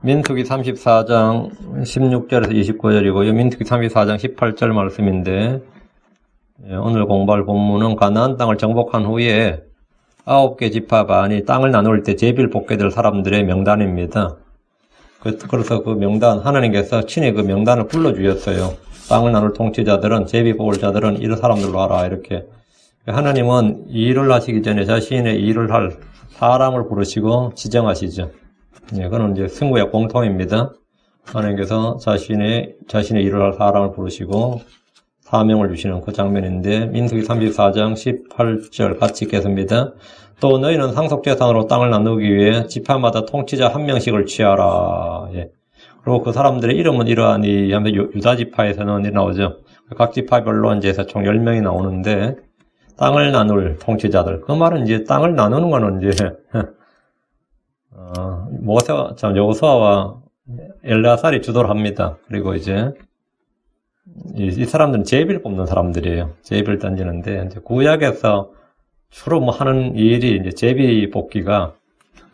민수기 34장 16절에서 29절이고요. 민수기 34장 18절 말씀인데, 오늘 공부할 본문은 가나안 땅을 정복한 후에 9개 지파 반이 땅을 나눌 때 제비를 뽑게 될 사람들의 명단입니다. 그래서 그 명단, 하나님께서 친히 그 명단을 불러주셨어요. 땅을 나눌 통치자들은, 제비 뽑을 자들은 이런 사람들로 하라, 이렇게. 하나님은 이 일을 하시기 전에 자신의 일을 할 사람을 부르시고 지정하시죠. 그건 이제 승부의 공통입니다. 하나님께서 자신의 일을 할 사람을 부르시고 사명을 주시는 그 장면인데, 민수기 34장 18절 같이 읽겠습니다. 또 너희는 상속재산으로 땅을 나누기 위해 지파마다 통치자 한 명씩을 취하라. 그리고 그 사람들의 이름은 이러하니 하면 유다 지파에서는 이렇게 나오죠. 각 지파별로 이제 총 10명이 나오는데, 땅을 나눌 통치자들. 그 말은 이제 땅을 나누는 거는 이제 여호수아와 엘르아살이 주도를 합니다. 그리고 이제 이 사람들은 제비를 뽑는 사람들이에요. 제비를 던지는데, 이제 구약에서 주로 하는 일이 이제 제비 뽑기가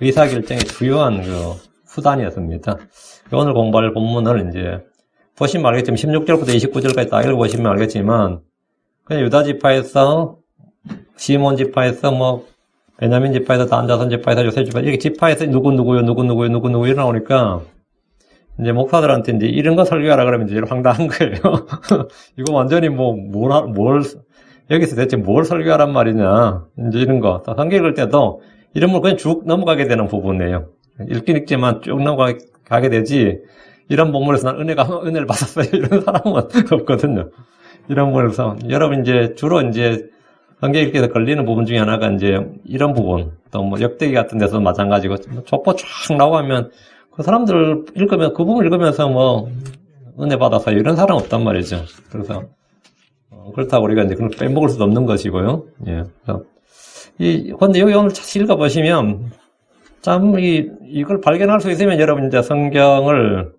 의사결정의 주요한 그 수단이었습니다. 오늘 공부할 본문을 이제 보시면 알겠지만 16절부터 29절까지 딱 읽어보시면 알겠지만, 그냥 유다 지파에서, 시몬 지파에서, 베냐민 지파에서, 단 자손 지파에서, 요셉 지파, 이렇게 지파에서 누구누구요 나오니까, 이제 목사들한테 이제 이런 거 설교하라 그러면 이제 황당한 거예요. 이거 완전히 여기서 대체 뭘 설교하란 말이냐. 이제 이런 거. 성경 읽을 때도 이런 걸 그냥 쭉 넘어가게 되는 부분이에요. 읽긴 읽지만 쭉 넘어가게 되지, 이런 본문에서 난 은혜를 받았어요, 이런 사람은 없거든요. 이런 부분에서. 여러분 이제 주로 이제 성경 읽기에서 걸리는 부분 중에 하나가 이제 이런 부분, 또 역대기 같은 데서 마찬가지고, 족보 쫙 나오면 그 사람들 읽으면, 그 부분 읽으면서 은혜 받아서 이런 사람 없단 말이죠. 그래서, 그렇다고 우리가 이제 그걸 빼먹을 수도 없는 것이고요. 근데 여기 오늘 다시 읽어보시면, 참, 이걸 발견할 수 있으면 여러분 이제 성경을,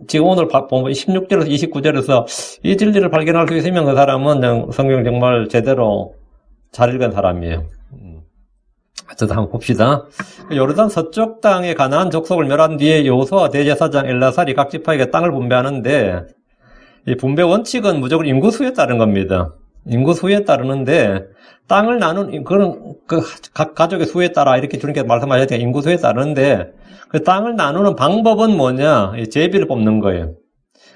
지금 오늘 보면 16절에서 29절에서 이 진리를 발견할 수 있으면 그 사람은 성경 정말 제대로 잘 읽은 사람이에요. 어쨌든 한번 봅시다. 요르단 서쪽 땅의 가나안 족속을 멸한 뒤에 여호수아 대제사장 엘르아살이 각 지파에게 땅을 분배하는데, 이 분배 원칙은 무조건 인구수에 따른 겁니다. 인구수에 따르는데, 땅을 나눈, 각 가족의 수에 따라 이렇게 주님께 말씀하셨으니까 인구수에 따르는데, 그 땅을 나누는 방법은 뭐냐? 제비를 뽑는 거예요.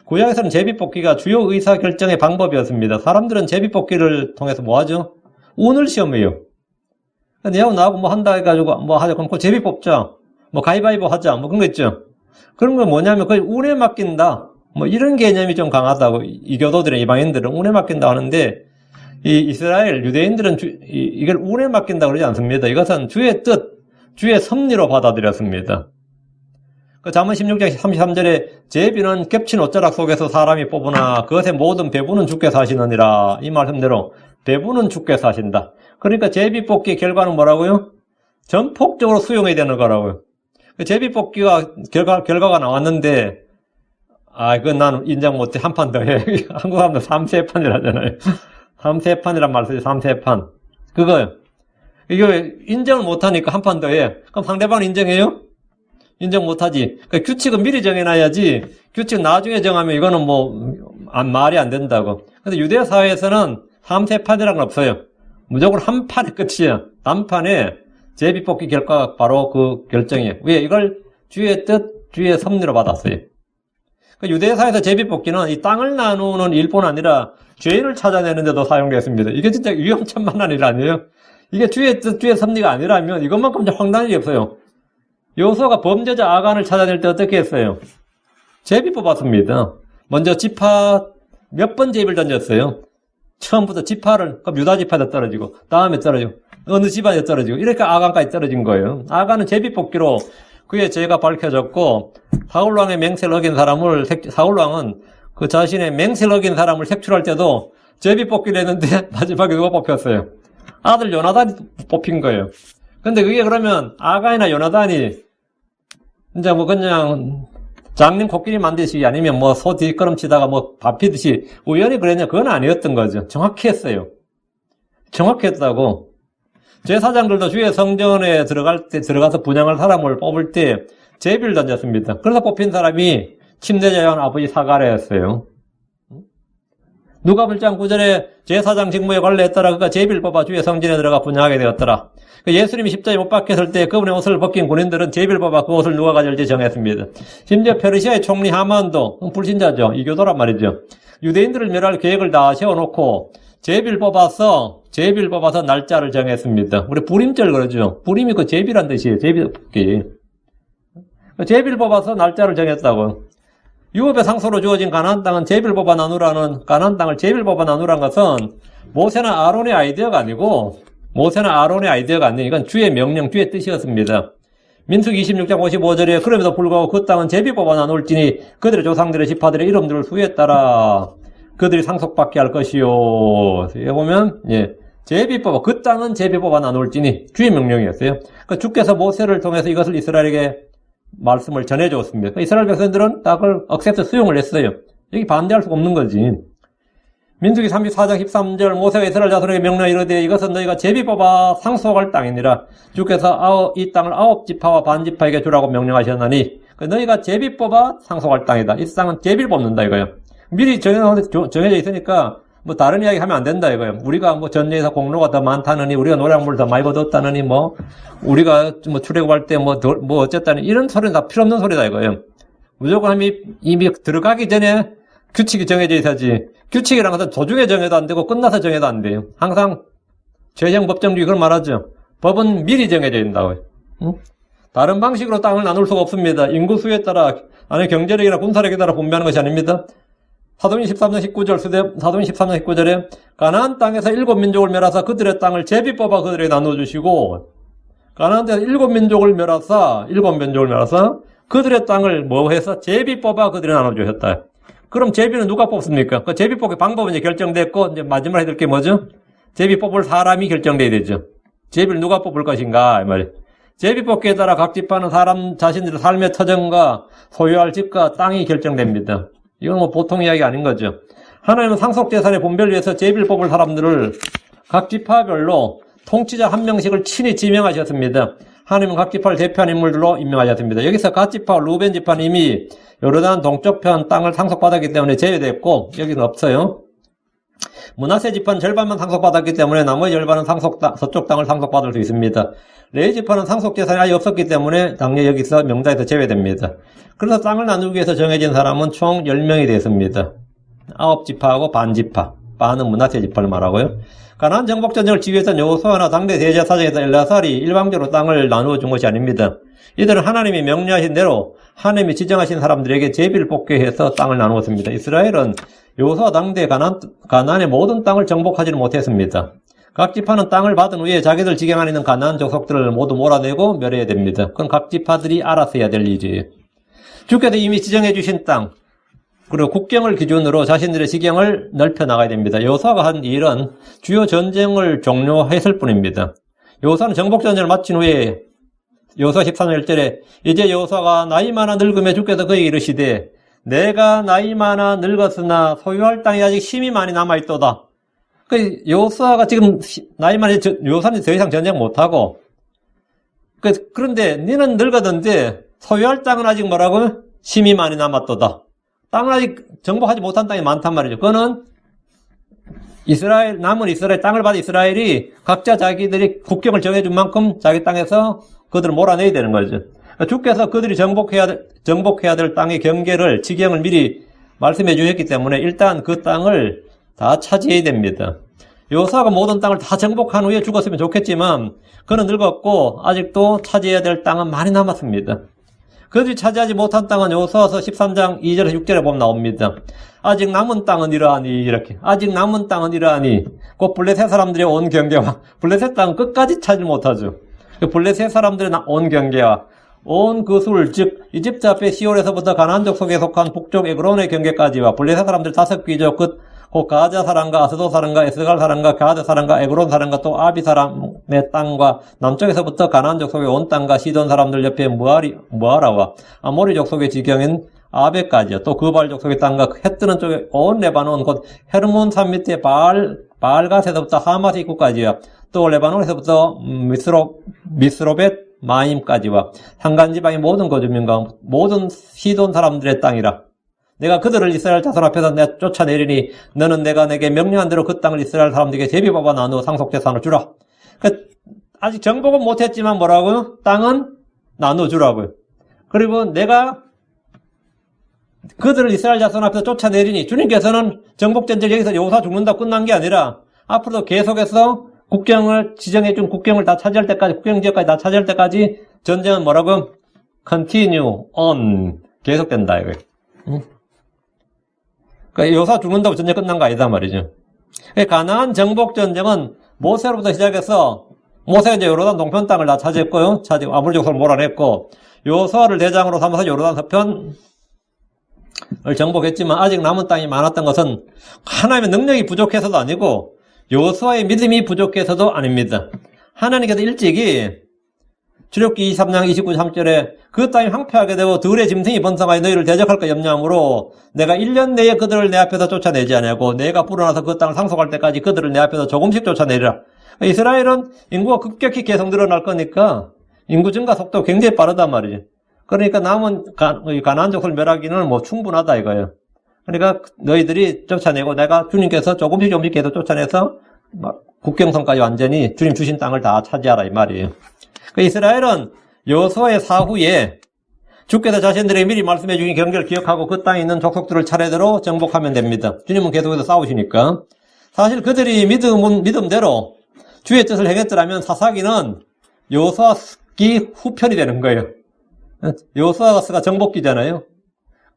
구약에서는 제비 뽑기가 주요 의사결정의 방법이었습니다. 사람들은 제비 뽑기를 통해서 뭐 하죠? 운을 시험해요. 내하고 나하고 한다 해가지고 하자. 그럼 그 제비 뽑자. 가위바위보 하자. 그런 거 있죠. 그런 건 뭐냐면 거의 운에 맡긴다. 이런 개념이 좀 강하다고. 이교도들은, 이방인들은 운에 맡긴다 하는데, 이 이스라엘 유대인들은 이걸 운에 맡긴다 그러지 않습니다. 이것은 주의 뜻, 주의 섭리로 받아들였습니다. 그 잠언 16장 33절에 제비는 겹친 옷자락 속에서 사람이 뽑으나 그것의 모든 배부는 주께 사시느니라. 이 말씀대로 배부는 주께 사신다. 그러니까 제비 뽑기 결과는 뭐라고요? 전폭적으로 수용해야 되는 거라고요. 제비 뽑기가 결과가 나왔는데, 그건 나는 인정 못해. 한 판 더 해. 한국 사람들 3세판이라잖아요. 3세판이란 말 쓰지, 3세판. 그거요. 이거 인정을 못하니까 한 판 더 해. 그럼 상대방은 인정해요? 인정 못하지. 규칙은 미리 정해놔야지, 규칙 나중에 정하면 이거는 말이 안 된다고. 근데 유대 사회에서는 3세판이라는 건 없어요. 무조건 한 판의 끝이야. 단판에 제비 뽑기 결과가 바로 그 결정이에요. 왜? 이걸 주의 뜻, 주의 섭리로 받았어요. 유대사에서 제비 뽑기는 이 땅을 나누는 일뿐 아니라 죄인을 찾아내는 데도 사용됐습니다. 이게 진짜 위험천만한 일 아니에요? 이게 주의 뜻, 주의 섭리가 아니라면 이것만큼 황당한 일이 없어요. 여호수아가 범죄자 아간을 찾아낼 때 어떻게 했어요? 제비 뽑았습니다. 먼저 지파 몇 번 제비를 던졌어요. 처음부터 지파를, 그럼 유다 지파에다 떨어지고, 다음에 떨어지고, 어느 집안에 떨어지고, 이렇게 아간까지 떨어진 거예요. 아간은 제비 뽑기로 그의 죄가 밝혀졌고, 사울왕의 맹세를 어긴 사울왕은 그 자신의 맹세를 어긴 사람을 색출할 때도 제비 뽑기를 했는데, 마지막에 누가 뽑혔어요? 아들 요나단이 뽑힌 거예요. 근데 그게 그러면 아간이나 요나단이 이제 그냥 장님 코끼리 만드시기 아니면 소 뒷걸음치다가 밥 피듯이 우연히 그랬냐? 그건 아니었던 거죠. 정확히 했어요. 정확히 했다고. 제사장들도 주의 성전에 들어가서 분양할 사람을 뽑을 때 제비를 던졌습니다. 그래서 뽑힌 사람이 침례자요한 아버지 사가랴였어요. 누가 불장 9절에 제사장 직무에 관리했더라. 그가 제비를 뽑아 주의 성전에 들어가 분양하게 되었더라. 예수님이 십자가에 못 박혔을 때 그분의 옷을 벗긴 군인들은 제비를 뽑아 그 옷을 누가 가질지 정했습니다. 심지어 페르시아의 총리 하만도 불신자죠. 이교도란 말이죠. 유대인들을 멸할 계획을 다 세워놓고 제비를 뽑아서 날짜를 정했습니다. 우리 부림절 그러죠. 부림이 그 제비란 뜻이에요. 제비 뽑기. 제비를 뽑아서 날짜를 정했다고. 유업의 상소로 주어진 가나안 땅은 제비를 뽑아 나누라는, 가나안 땅을 제비를 뽑아 나누라는 것은 모세나 아론의 아이디어가 아니고 이건 주의 명령, 주의 뜻이었습니다. 민수기 26장 55절에 그럼에도 불구하고 그 땅은 제비 뽑아 나눌지니 그들의 조상들의 지파들의 이름들을 수에 따라 그들이 상속받게 할 것이요. 여기 보면 그 땅은 제비 뽑아 나눌지니 주의 명령이었어요. 주께서 모세를 통해서 이것을 이스라엘에게 말씀을 전해줬습니다. 이스라엘 백성들은 딱을 억셉트 수용을 했어요. 여기 반대할 수가 없는 거지. 민수기 34장 13절 모세가 이스라엘 자손에게 명령하여 이르되 이것은 너희가 제비 뽑아 상속할 땅이니라. 주께서 이 땅을 9지파와 반지파에게 주라고 명령하셨나니 너희가 제비 뽑아 상속할 땅이다. 이 땅은 제비를 뽑는다 이거예요. 미리 정해져 있으니까 뭐 다른 이야기 하면 안 된다 이거예요. 우리가 뭐 전쟁에서 공로가 더 많다느니, 우리가 노량물을 더 많이 거뒀다느니, 뭐 우리가 뭐 출애굽할 때 뭐 어쨌다니 이런 소리는 다 필요 없는 소리다 이거예요. 무조건 이미 들어가기 전에 규칙이 정해져 있어야지. 규칙이란 것은 도중에 정해도 안 되고 끝나서 정해도 안 돼요. 항상 최형 법정주의 그걸 말하죠. 법은 미리 정해져 있다고요. 응? 다른 방식으로 땅을 나눌 수가 없습니다. 인구수에 따라 아니 경제력이나 군사력에 따라 분배하는 것이 아닙니다. 사도행전 13장 19절에 가나안 땅에서 7민족을 멸하사 그들의 땅을 제비 뽑아 그들에게 나눠주시고, 가나안 땅에서 7민족을 멸하사 그들의 땅을 뭐 해서 제비 뽑아 그들에게 나눠주셨다. 그럼 제비는 누가 뽑습니까? 그 제비 뽑기 방법은 이제 결정됐고, 이제 마지막에 해야 될 게 뭐죠? 제비 뽑을 사람이 결정돼야 되죠. 제비를 누가 뽑을 것인가, 이 말이에요. 제비 뽑기에 따라 각 지파는 사람 자신들의 삶의 터전과 소유할 집과 땅이 결정됩니다. 이건 뭐 보통 이야기 아닌 거죠. 하나님은 상속재산의 분배를 위해서 제비를 뽑을 사람들을 각 지파별로 통치자 한 명씩을 친히 지명하셨습니다. 하나님은 각 지파를 대표하는 인물들로 임명하셨습니다. 여기서 갓 지파와 루벤 지파는 이미 요르단 동쪽편 땅을 상속받았기 때문에 제외됐고 여기는 없어요. 므낫세 지파는 절반만 상속받았기 때문에 나머지 절반은 서쪽 땅을 상속받을 수 있습니다. 레위 지파는 상속재산이 아예 없었기 때문에 당연히 여기서 명단에서 제외됩니다. 그래서 땅을 나누기 위해서 정해진 사람은 총 10명이 됐습니다. 9지파하고 반지파, 반은 므낫세 지파를 말하고요. 가나안 정복 전쟁을 지휘했던 여호수아나 당대 대제사장에서 엘라살이 일방적으로 땅을 나누어 준 것이 아닙니다. 이들은 하나님이 명령하신 대로 하나님이 지정하신 사람들에게 제비를 뽑게 해서 땅을 나누었습니다. 이스라엘은 여호수아 당대 가나안의 모든 땅을 정복하지는 못했습니다. 각 지파는 땅을 받은 후에 자기들 지경 안에 있는 가나안 족속들을 모두 몰아내고 멸해야 됩니다. 그건 각 지파들이 알아서 해야 될 일이에요. 주께서 이미 지정해 주신 땅, 그리고 국경을 기준으로 자신들의 지경을 넓혀 나가야 됩니다. 여호수아가 한 일은 주요 전쟁을 종료했을 뿐입니다. 여호수아는 정복 전쟁을 마친 후에 여호수아 13장 1절에 이제 여호수아가 나이 많아 늙음에 주께서 그에게 이르시되 내가 나이 많아 늙었으나 소유할 땅이 아직 힘이 많이 남아있도다. 여호수아가 지금 나이 많이, 여호수아는 더 이상 전쟁 못하고, 그런데 너는 늙었는데 소유할 땅은 아직 뭐라고? 힘이 많이 남았도다. 땅을 아직 정복하지 못한 땅이 많단 말이죠. 그거는 남은 이스라엘, 땅을 받은 이스라엘이 각자 자기들이 국경을 정해준 만큼 자기 땅에서 그들을 몰아내야 되는 거죠. 주께서 그들이 정복해야 될 땅의 경계를, 지경을 미리 말씀해 주셨기 때문에 일단 그 땅을 다 차지해야 됩니다. 여호수아가 모든 땅을 다 정복한 후에 죽었으면 좋겠지만 그는 늙었고 아직도 차지해야 될 땅은 많이 남았습니다. 그들이 차지하지 못한 땅은 여호수아서 13장 2절에서 6절에 보면 나옵니다. 아직 남은 땅은 이러하니, 이렇게. 아직 남은 땅은 이러하니, 곧 블레셋 사람들의 온 경계와, 블레셋 땅은 끝까지 차지 못하죠. 블레셋 사람들의 온 경계와, 온 그 술, 즉, 이집트 앞에 시올에서부터 가나안 족속에 속한 북쪽 에그론의 경계까지와, 블레셋 사람들 5귀족 끝, 곧 가자 사람과 아스도 사람과 에스갈 사람과 가드 사람과 에그론 사람과 또 아비 사람의 땅과 남쪽에서부터 가나안 족속의 온 땅과 시돈 사람들 옆에 무아라와 아모리 족속의 지경인 아베까지요. 또 그발 족속의 땅과 해 뜨는 쪽에 온 레바논 곧 헤르몬 산 밑에 바알갓에서부터 하마스 입구까지요. 또 레바논에서부터 미스로벳 마임까지와 산간지방의 모든 거주민과 모든 시돈 사람들의 땅이라. 내가 그들을 이스라엘 자손 앞에서 내가 쫓아내리니 너는 내가 내게 명령한 대로 그 땅을 이스라엘 사람들에게 제비밥과 나누어 상속재산을 주라. 아직 정복은 못했지만 뭐라고요? 땅은 나눠주라고요. 그리고 내가 그들을 이스라엘 자손 앞에서 쫓아내리니 주님께서는 정복전쟁 여기서 여호수아 죽는다 끝난 게 아니라 앞으로도 계속해서 국경을 지정해준 국경을 다 차지할 때까지 국경지역까지 다 차지할 때까지 전쟁은 뭐라고? continue on 계속된다 이거예요. 그러니까 여호수아 죽는다고 전쟁 끝난 거 아니다 말이죠. 가나안 정복 전쟁은 모세로부터 시작해서 모세가 이제 요르단 동편 땅을 다 차지했고요. 아모리 족속을 몰아냈고 여호수아를 대장으로 삼아서 요르단 서편을 정복했지만 아직 남은 땅이 많았던 것은 하나님의 능력이 부족해서도 아니고 여호수아의 믿음이 부족해서도 아닙니다. 하나님께서 일찍이 출애굽기 23장 29절 3절에 그 땅이 황폐하게 되고 들의 짐승이 번성하여 너희를 대적할까 염려함으로 내가 1년 내에 그들을 내 앞에서 쫓아내지 아니하고 내가 불어나서 그 땅을 상속할 때까지 그들을 내 앞에서 조금씩 쫓아내리라. 이스라엘은 인구가 급격히 계속 늘어날 거니까 인구 증가 속도가 굉장히 빠르단 말이죠. 그러니까 남은 가나안 족속을 멸하기는 뭐 충분하다 이거예요. 그러니까 너희들이 쫓아내고 내가 주님께서 조금씩 계속 쫓아내서 국경선까지 완전히 주님 주신 땅을 다 차지하라 이 말이에요. 그 이스라엘은 여호수아의 사후에 주께서 자신들에게 미리 말씀해 주신 경계를 기억하고 그 땅에 있는 족속들을 차례대로 정복하면 됩니다. 주님은 계속해서 싸우시니까. 사실 그들이 믿음대로 주의 뜻을 행했더라면 사사기는 여호수아기 후편이 되는 거예요. 여호수아가 정복기잖아요.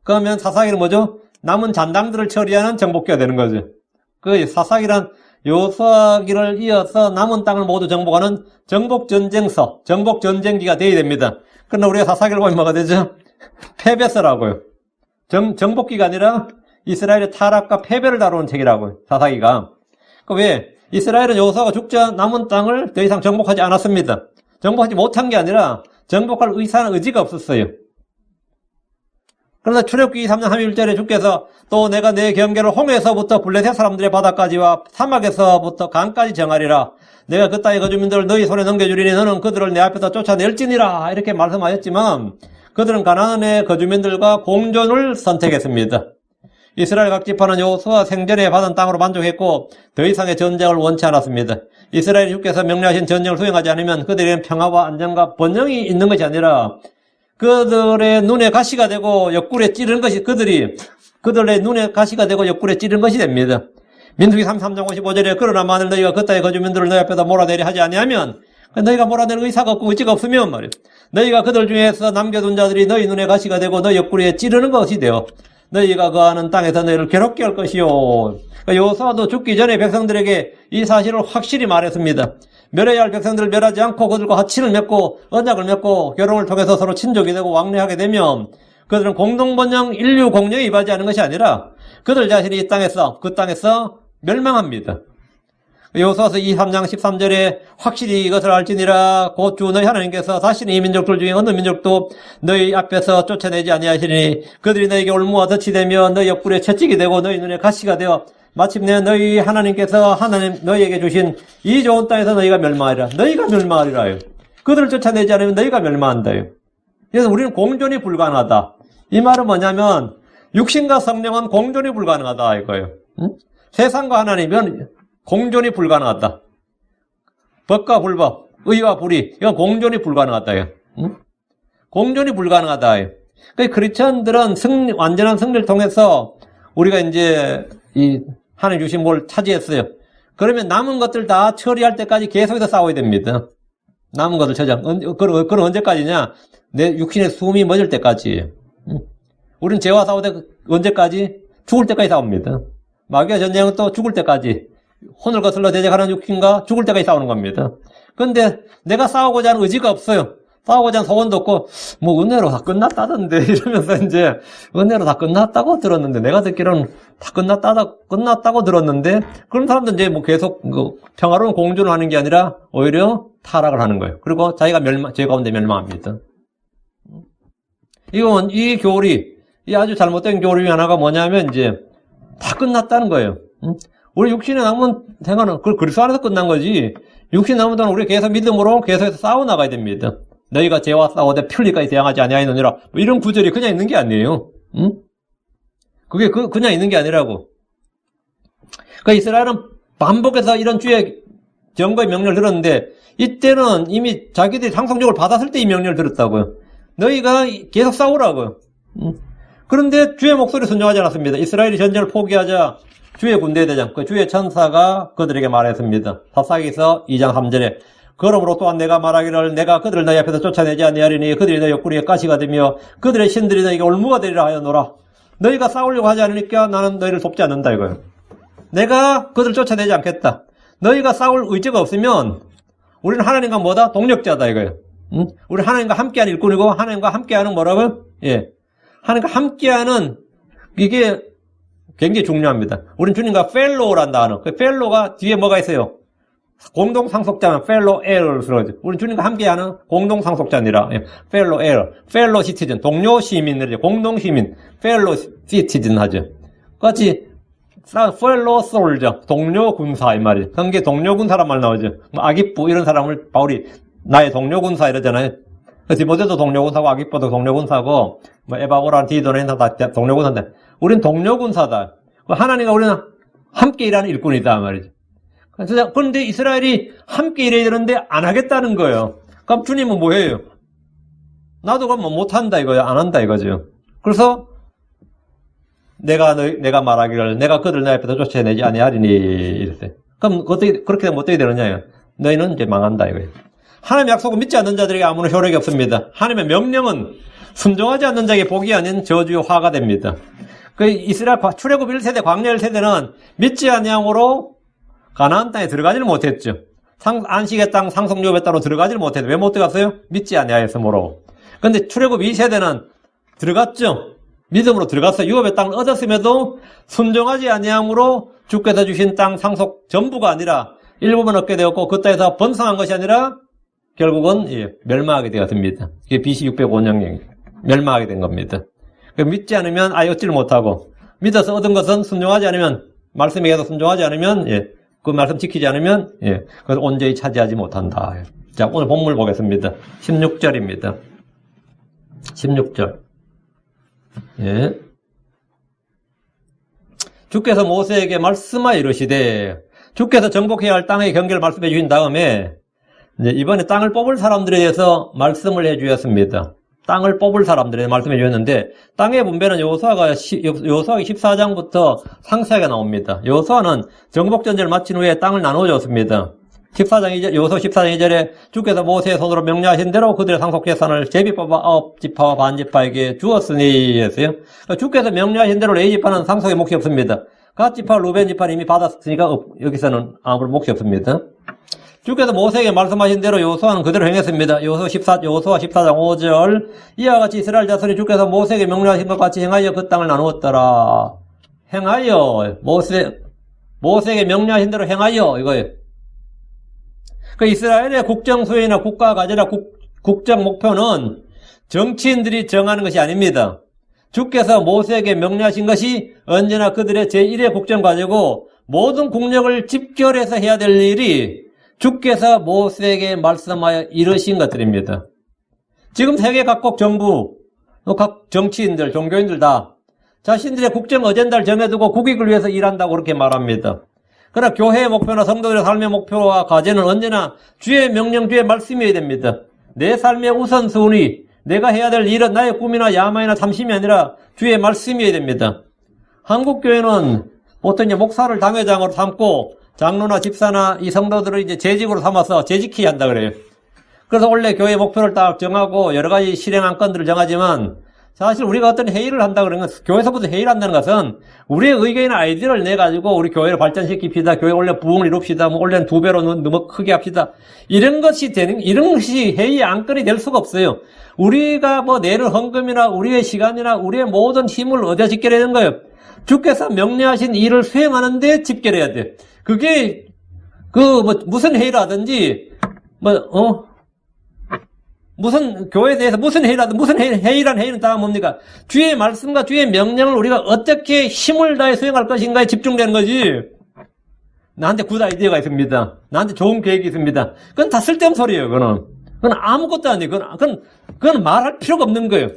그러면 사사기는 뭐죠? 남은 잔당들을 처리하는 정복기가 되는 거죠. 그 사사기란 여호수아기를 이어서 남은 땅을 모두 정복하는 정복전쟁서, 정복전쟁기가 되어야 됩니다. 그러나 우리가 사사기를 보면 뭐가 되죠? 패배서라고요. 정복기가 아니라 이스라엘의 타락과 패배를 다루는 책이라고요. 사사기가. 왜? 이스라엘은 여호수아가 죽자 남은 땅을 더 이상 정복하지 않았습니다. 정복하지 못한 게 아니라 정복할 의지가 없었어요. 그러나 출애굽기 3장 31절에 주께서 또 내가 내 경계를 홍해에서부터 블레셋 사람들의 바다까지와 사막에서부터 강까지 정하리라. 내가 그 땅의 거주민들을 너희 손에 넘겨주리니 너는 그들을 내 앞에서 쫓아낼지니라. 이렇게 말씀하였지만 그들은 가나안의 거주민들과 공존을 선택했습니다. 이스라엘 각 지파는 여호수아 생전에 받은 땅으로 만족했고 더 이상의 전쟁을 원치 않았습니다. 이스라엘 주께서 명령하신 전쟁을 수행하지 않으면 그들에게는 평화와 안정과 번영이 있는 것이 아니라 그들의 눈에 가시가 되고 옆구리에 찌르는 것이 그들의 눈에 가시가 되고 옆구리에 찌르는 것이 됩니다. 민수기 33장 55절에 그러나 만일 너희가 그 땅의 거주민들을 너희 앞에다 몰아내려 하지 아니하면 너희가 몰아낼 의사가 없고 의지가 없으면 말이에요. 너희가 그들 중에서 남겨둔 자들이 너희 눈에 가시가 되고 너희 옆구리에 찌르는 것이 되어 너희가 거하는 땅에서 너희를 괴롭게 할 것이요. 여호수아도 죽기 전에 백성들에게 이 사실을 확실히 말했습니다. 멸해야 할 백성들을 멸하지 않고 그들과 화친을 맺고 언약을 맺고 결혼을 통해서 서로 친족이 되고 왕래하게 되면 그들은 공동번영 인류 공영에 임하지 않은 것이 아니라 그들 자신이 이 땅에서 그 땅에서 멸망합니다. 여호수아서 23장 13절에 확실히 이것을 알지니라 곧 주 너희 하나님께서 다시는 이 민족들 중에 어느 민족도 너희 앞에서 쫓아내지 아니하시니 그들이 너희에게 올무와 덫이 되며 너희 옆구리에 채찍이 되고 너희 눈에 가시가 되어 마침내 너희 하나님께서 너희에게 주신 이 좋은 땅에서 너희가 멸망하리라. 너희가 멸망하리라요. 그들을 쫓아내지 않으면 너희가 멸망한다요. 그래서 우리는 공존이 불가능하다. 이 말은 뭐냐면 육신과 성령은 공존이 불가능하다 이거예요. 응? 세상과 하나님은 공존이 불가능하다. 법과 불법, 의와 불의, 이건 공존이 불가능하다. 응? 공존이 불가능하다. 그러니까 크리스천들은 완전한 승리를 통해서 우리가 이제 하나님 주신 뭘 차지했어요. 그러면 남은 것들 다 처리할 때까지 계속해서 싸워야 됩니다. 남은 것들 처리하면. 그건 언제까지냐? 내 육신의 숨이 멎을 때까지. 우리는 죄와 싸우되 언제까지? 죽을 때까지 싸웁니다. 마귀와 전쟁은 또 죽을 때까지. 혼을 거슬러 대적하는 육신과 죽을 때까지 싸우는 겁니다. 그런데 내가 싸우고자 하는 의지가 없어요. 싸우고자 하는 소원도 없고, 뭐, 은혜로 다 끝났다던데, 이러면서 이제, 은혜로 다 끝났다고 들었는데, 내가 듣기로는 다 끝났다고 들었는데, 그런 사람들은 이제 뭐 계속, 평화로운 공존을 하는 게 아니라, 오히려 타락을 하는 거예요. 그리고 자기가 죄 가운데 멸망합니다. 이 교리, 이 아주 잘못된 교리 하나가 뭐냐면, 이제, 다 끝났다는 거예요. 우리 육신에 남은 생활은, 그리스도 안에서 끝난 거지, 육신 남은 동안 우리 계속 믿음으로 계속해서 싸워나가야 됩니다. 너희가 죄와 싸우되 편리까지 대항하지 아니하였느니라. 뭐 이런 구절이 그냥 있는 게 아니에요. 응? 그게 그냥 있는 게 아니라고. 그러니까 이스라엘은 반복해서 이런 주의 경고의 명령을 들었는데 이때는 이미 자기들이 상속력을 받았을 때 이 명령을 들었다고요. 너희가 계속 싸우라고요. 그런데 주의 목소리 순종하지 않았습니다. 이스라엘이 전쟁을 포기하자 주의 군대대장, 그 주의 천사가 그들에게 말했습니다. 사사기서 2장 3절에 그러므로 또한 내가 말하기를 내가 그들을 너희 앞에서 쫓아내지 아니하리니 그들이 너희 옆구리에 가시가 되며 그들의 신들이 너희에게 올무가 되리라 하였노라. 너희가 싸우려고 하지 않으니까 나는 너희를 돕지 않는다 이거예요. 내가 그들을 쫓아내지 않겠다. 너희가 싸울 의지가 없으면 우리는 하나님과 뭐다? 동력자다 이거예요. 응? 우리 하나님과 함께하는 일꾼이고 하나님과 함께하는 뭐라고요? 예, 하나님과 함께하는 이게 굉장히 중요합니다. 우리는 주님과 펠로우란 단어. 그 펠로가 뒤에 뭐가 있어요? 공동 상속자는 펠로 에러를 쓰러져. 우리는 주님과 함께하는 공동 상속자니라. 예, 펠로 에러, 펠로 시티즌, 동료 시민들, 공동 시민, 펠로 시티즌 하죠. 같이 펠로 솔저, 동료 군사 이 말이죠. 그게 동료 군사란 말 나오죠. 뭐 아기뿌 이런 사람을 바울이 나의 동료 군사 이러잖아요. 디모데도 동료 군사고 아기뿌도 동료 군사고 뭐 에바고라 디도는 다 동료 군사인데 우린 동료 군사다. 하나님과 우리는 함께 일하는 일꾼이다 말이죠. 그런데 이스라엘이 함께 일해야 되는데 안 하겠다는 거예요. 그럼 주님은 뭐예요? 나도 그럼 못한다 이거예요. 안 한다 이거죠. 그래서 내가 말하기를 내가 그들 내 앞에서 쫓아내지 아니하리니 이랬어요. 그럼 어떻게 그렇게 되면 어떻게 되느냐요? 너희는 이제 망한다 이거예요. 하나님의 약속을 믿지 않는 자들에게 아무런 효력이 없습니다. 하나님의 명령은 순종하지 않는 자에게 복이 아닌 저주의 화가 됩니다. 그 이스라엘 출애굽 1세대 광야 1세대는 믿지 아니함으로 가나안 땅에 들어가지를 못했죠. 안식의 땅 상속유업에 따로 들어가지를 못했어요. 왜 못 들어갔어요? 믿지 아니하였으므로. 그런데 출애굽 2세대는 들어갔죠. 믿음으로 들어가서 유업의 땅을 얻었음에도 순종하지 아니함으로 주께서 주신 땅 상속 전부가 아니라 일부분 얻게 되었고 그 땅에서 번성한 것이 아니라 결국은 멸망하게 되었습니다. 이게 BC 605년경 멸망하게 된 겁니다. 믿지 않으면 아예 얻지를 못하고 믿어서 얻은 것은 순종하지 않으면 말씀에 계속 순종하지 않으면 그 말씀 지키지 않으면 그걸 온전히 차지하지 못한다. 자, 오늘 본문을 보겠습니다. 16절입니다. 16절. 예. 주께서 모세에게 말씀하여 이르시되 주께서 정복해야 할 땅의 경계를 말씀해 주신 다음에 이번에 땅을 뽑을 사람들에 대해서 말씀을 해 주셨습니다. 땅을 뽑을 사람들에 말씀해 주셨는데 땅의 분배는 여호수아기 14장부터 상세하게 나옵니다. 여호수아는 정복전쟁을 마친 후에 땅을 나누어 줬습니다. 여호수아 14장 2절에 주께서 모세의 손으로 명령하신 대로 그들의 상속 재산을 제비 뽑아 9지파와 반지파에게 주었으니 했어요. 주께서 명령하신 대로 레위지파는 상속의 몫이 없습니다. 갓지파, 루벤지파는 이미 받았으니까 여기서는 아무런 몫이 없습니다. 주께서 모세에게 말씀하신 대로 여호수아는 그대로 행했습니다. 여호수아 14장 5절 이와 같이 이스라엘 자손이 주께서 모세에게 명령하신 것 같이 행하여 그 땅을 나누었더라. 행하여 모세에게 명령하신 대로 행하여 이거예요. 그 이스라엘의 국정 수행이나 국가 가지라 국정 목표는 정치인들이 정하는 것이 아닙니다. 주께서 모세에게 명령하신 것이 언제나 그들의 제1의 국정 과제고 모든 국력을 집결해서 해야 될 일이 주께서 모세에게 말씀하여 이르신 것들입니다. 지금 세계 각국 정부, 각 정치인들, 종교인들 다 자신들의 국정 어젠다를 정해두고 국익을 위해서 일한다고 그렇게 말합니다. 그러나 교회의 목표나 성도들의 삶의 목표와 과제는 언제나 주의 명령, 주의 말씀이어야 됩니다. 내 삶의 우선순위, 내가 해야 될 일은 나의 꿈이나 야망이나 탐심이 아니라 주의 말씀이어야 됩니다. 한국교회는 보통 이제 목사를 당회장으로 삼고 장로나 집사나 이 성도들을 이제 재직으로 삼아서 재직히 한다 그래요. 그래서 원래 교회 목표를 딱 정하고 여러 가지 실행 안건들을 정하지만 사실 우리가 어떤 회의를 한다 그러면 교회에서부터 회의를 한다는 것은 우리의 의견이나 아이디어를 내가지고 우리 교회를 발전시킵시다. 교회 원래 부흥을 이룹시다. 뭐 원래는 2배로 너무 크게 합시다. 이런 것이 회의 안건이 될 수가 없어요. 우리가 뭐 내는 헌금이나 우리의 시간이나 우리의 모든 힘을 어디에 집결해야 되는 거예요? 주께서 명령하신 일을 수행하는데 집결해야 돼. 그게 무슨 회의를 하든지 무슨 교회에 대해서 무슨 회의라든 무슨 회의란 회의는 다 뭡니까? 주의 말씀과 주의 명령을 우리가 어떻게 힘을 다해 수행할 것인가에 집중되는 거지. 나한테 굿 아이디어가 있습니다. 나한테 좋은 계획이 있습니다. 그건 다 쓸데없는 소리예요. 그거는 그건 아무것도 아니에요. 그건 말할 필요가 없는 거예요.